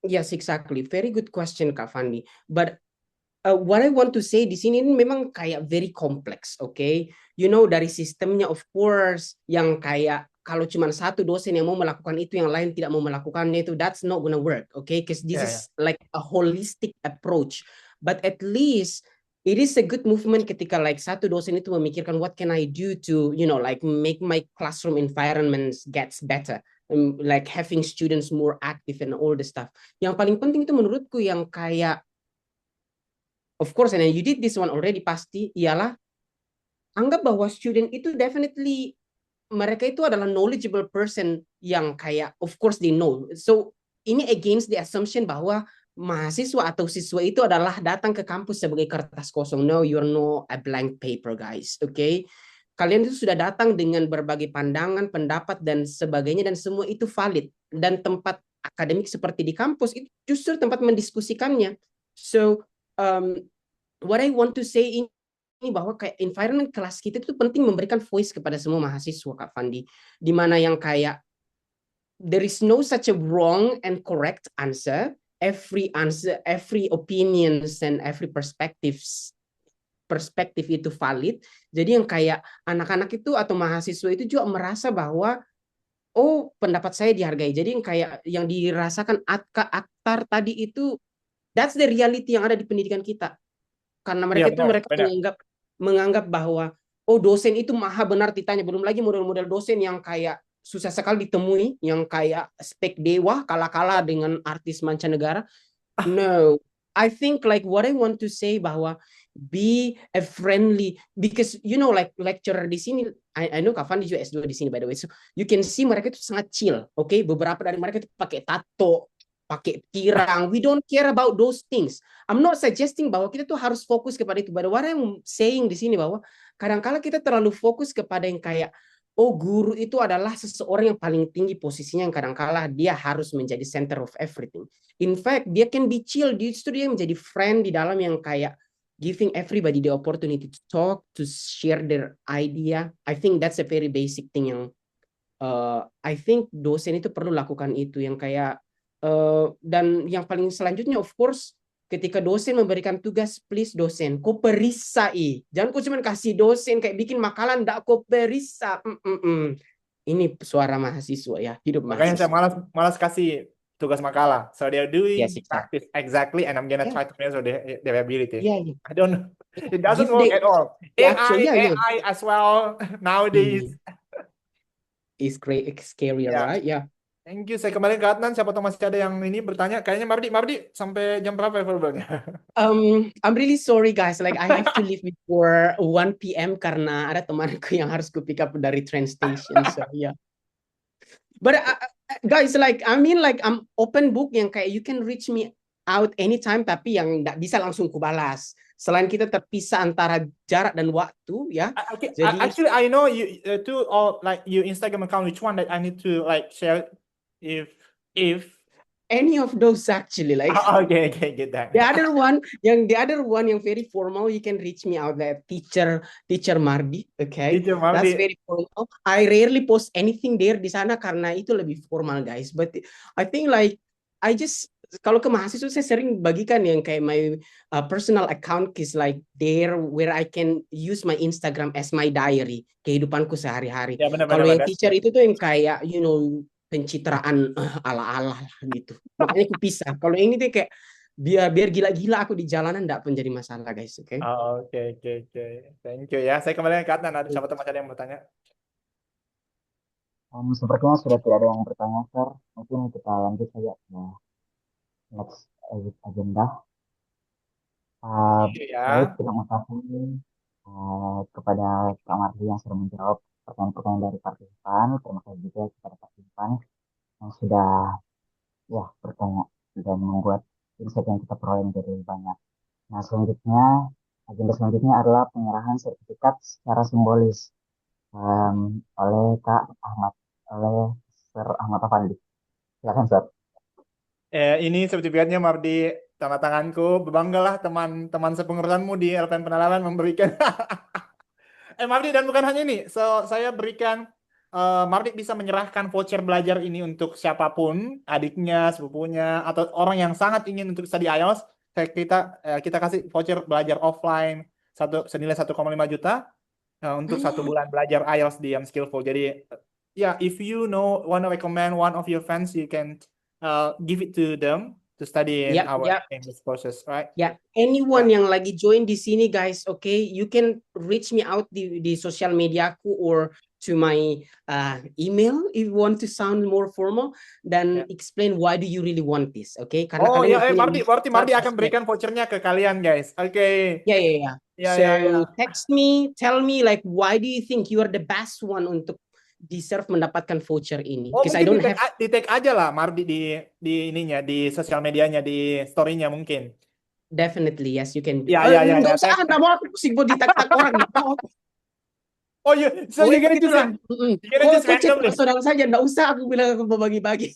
Yes, exactly. Very good question, Kak Fandi. But what I want to say di sini ini memang kayak very complex, okay? Dari sistemnya, of course, yang kayak kalau cuma satu dosen yang mau melakukan itu, yang lain tidak mau melakukannya itu, that's not gonna work, okay? Because this is like a holistic approach. But at least it is a good movement ketika like satu dosen itu memikirkan what can I do to make my classroom environments gets better, like having students more active and all the stuff. Yang paling penting itu menurutku yang kayak, of course, and you did this one already pasti, ialah anggap bahwa student itu definitely mereka itu adalah knowledgeable person yang kayak of course they know. So ini against the assumption bahwa mahasiswa atau siswa itu adalah datang ke kampus sebagai kertas kosong. No, you're no a blank paper, guys. Okay? Kalian itu sudah datang dengan berbagai pandangan, pendapat, dan sebagainya, dan semua itu valid. Dan tempat akademik seperti di kampus itu justru tempat mendiskusikannya. So, what I want to say ini bahwa kayak environment kelas kita itu penting memberikan voice kepada semua mahasiswa, Kak Fandi. Di mana yang kayak there is no such a wrong and correct answer. Every answer, every opinions, and every perspective itu valid. Jadi yang kayak anak-anak itu atau mahasiswa itu juga merasa bahwa pendapat saya dihargai. Jadi yang kayak yang dirasakan Aktar tadi itu, that's the reality yang ada di pendidikan kita. Karena mereka menganggap bahwa dosen itu maha benar ditanya. Belum lagi model-model dosen yang kayak susah sekali ditemui, yang kayak spek dewa kala-kala dengan artis mancanegara. No, I think like what I want to say bahwa be a friendly, because like lecturer di sini, I know Kak Fandi juga S2 di sini by the way, so you can see mereka itu sangat chill, okay? Beberapa dari mereka itu pakai tato, pakai pirang. We don't care about those things. I'm not suggesting bahwa kita tuh harus fokus kepada itu, but what I'm saying di sini bahwa kadang-kala kita terlalu fokus kepada yang kayak guru itu adalah seseorang yang paling tinggi posisinya, yang kadang-kala dia harus menjadi center of everything. In fact, dia can be chill, justru dia menjadi friend di dalam yang kayak giving everybody the opportunity to talk, to share their idea. I think that's a very basic thing yang I think dosen itu perlu lakukan itu, yang kayak dan yang paling selanjutnya of course ketika dosen memberikan tugas, please dosen, kau perisai. Jangan kau cuma kasih dosen kayak bikin makalah, ndak kau perisa. Ini suara mahasiswa ya, hidup Makanya saya mahasiswa. malas kasih tugas makalah. So they're Yes, doing exactly. practice exactly, and I'm gonna Yeah, try to measure their ability. yeah, yeah. I don't know. It doesn't Give work the at all. actually, yeah, yeah. AI as well nowadays. It's great, scarier, Ya, right? Yeah. thank you. Saya kembali ke Adnan. Siapa tahu masih ada yang ini bertanya. Kayaknya Mardi sampai jam berapa available-nya? I'm really sorry guys, like I have to leave before 1 p.m. karena ada temanku yang harus ku pick up dari train station. So yeah. But guys, like I mean like I'm open book yang kayak you can reach me out anytime, tapi yang nggak bisa langsung ku balas. Selain kita terpisah antara jarak dan waktu, ya. Okay, Jadi actually, I know you to all like your Instagram account. Which one that I need to like share? If any of those actually, like okay, get that. the other one yang very formal, you can reach me out there, teacher Mardi, okay? Teacher That's Mardi. very formal. I rarely post anything there di sana karena itu lebih formal, guys. But I think like I just kalau ke mahasiswa saya sering bagikan yang kayak my personal account is like there where I can use my Instagram as my diary, kehidupanku sehari-hari. Ya benar Kalau benar. yang teacher itu tuh yang kayak pencitraan ala-ala gitu. Makanya aku pisah. Kalau ini tuh kayak biar gila-gila aku di jalanan enggak pun jadi masalah, guys, oke? Oke. Thank you ya. Saya kembali ke Adnan. Ada siapa teman ada yang bertanya? Sepertinya sudah tidak ada yang bertanya, Sir. Mungkin kita lanjut saja ke next agenda. Iya. Baik, terima kasih kepada Kak Mardi yang sudah menjawab pertanyaan-pertanyaan dari partisipan. Terima kasih juga kepada partisipan yang sudah bertanya dan membuat insight yang kita peroleh menjadi banyak. Nah, agenda selanjutnya adalah penyerahan sertifikat secara simbolis oleh Sir Ahmad Afandi. Silakan, Sir. Ini sertifikatnya Mardi, tanda tanganku. Berbanggalah teman-teman sepengurusanmu di LPM Penalaran memberikan. Mardi, dan bukan hanya ini. So, saya berikan Mardi bisa menyerahkan voucher belajar ini untuk siapapun, adiknya, sepupunya, atau orang yang sangat ingin untuk study IELTS. Kita kasih voucher belajar offline senilai 1,5 juta untuk 1 bulan belajar IELTS di Skillful. Jadi, if you know, want to recommend one of your friends, you can give it to them to study in our English courses, right? Ya, anyone yang lagi join di sini, guys, okay, you can reach me out di sosial mediaku or to my email if you want to sound more formal dan explain why do you really want this, okay? Karena Mardi akan berikan vouchernya ke kalian, guys. Oke. Ya. Text me, tell me like why do you think you are the best one untuk deserve mendapatkan voucher ini. Mungkin di tag aja lah Mardi di ininya, di sosial medianya, di story-nya mungkin. Definitely, yes, you can. Nggak usah, nggak mau aku pusing buat ditag orang. Oh iya, so you can just randomly. Saudara saja, nggak usah aku bilang aku mau bagi-bagi.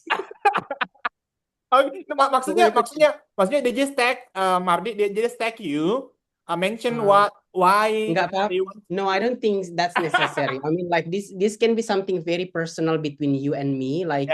Maksudnya they just tag Mardi, they just tag you, mention why. Enggak apa. No, I don't think that's necessary. I mean, like this can be something very personal between you and me, like.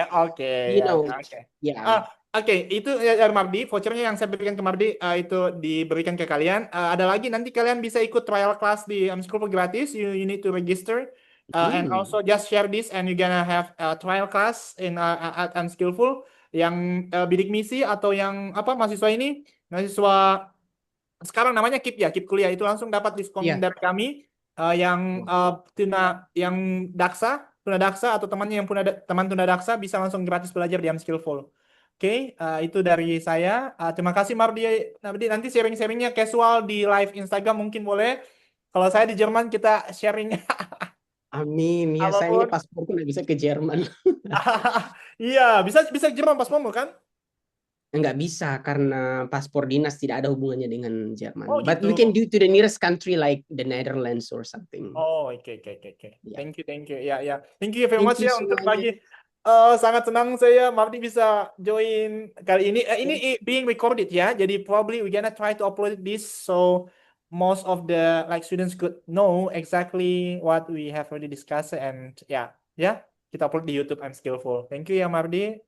Itu dari Mardi, vouchernya yang saya berikan ke Mardi itu diberikan ke kalian. Ada lagi nanti kalian bisa ikut trial class di Skillful gratis. You need to register and also just share this and you gonna have a trial class in at Skillful yang bidik misi atau yang mahasiswa sekarang namanya KIP kuliah itu langsung dapat diskon dari kami yang tuna daksa atau temannya yang teman tuna daksa bisa langsung gratis belajar di Skillful. Oke, itu dari saya. Terima kasih Mardi. Nanti sharing-sharingnya casual di live Instagram mungkin boleh. Kalau saya di Jerman kita sharing. Amin. Ya, saya ini pasporku nggak bisa ke Jerman. Iya, bisa Jerman paspormu kan? Nggak bisa karena paspor dinas tidak ada hubungannya dengan Jerman. But Gitu. we can do to the nearest country like the Netherlands or something. Oke. Yeah. Thank you. Ya. Thank you very much ya untuk semuanya. sangat senang saya Mardi bisa join kali ini. Ini being recorded ya. Jadi probably we gonna try to upload this so most of the students could know exactly what we have already discussed and ya kita upload di YouTube Skillful. Thank you ya Mardi.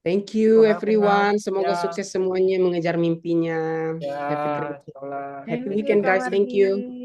Thank for you having us. everyone. Semoga Ya, sukses semuanya mengejar mimpinya. ya, Have a great insyaallah. happy Thank you, weekend Kak guys. Thank you. Mardi.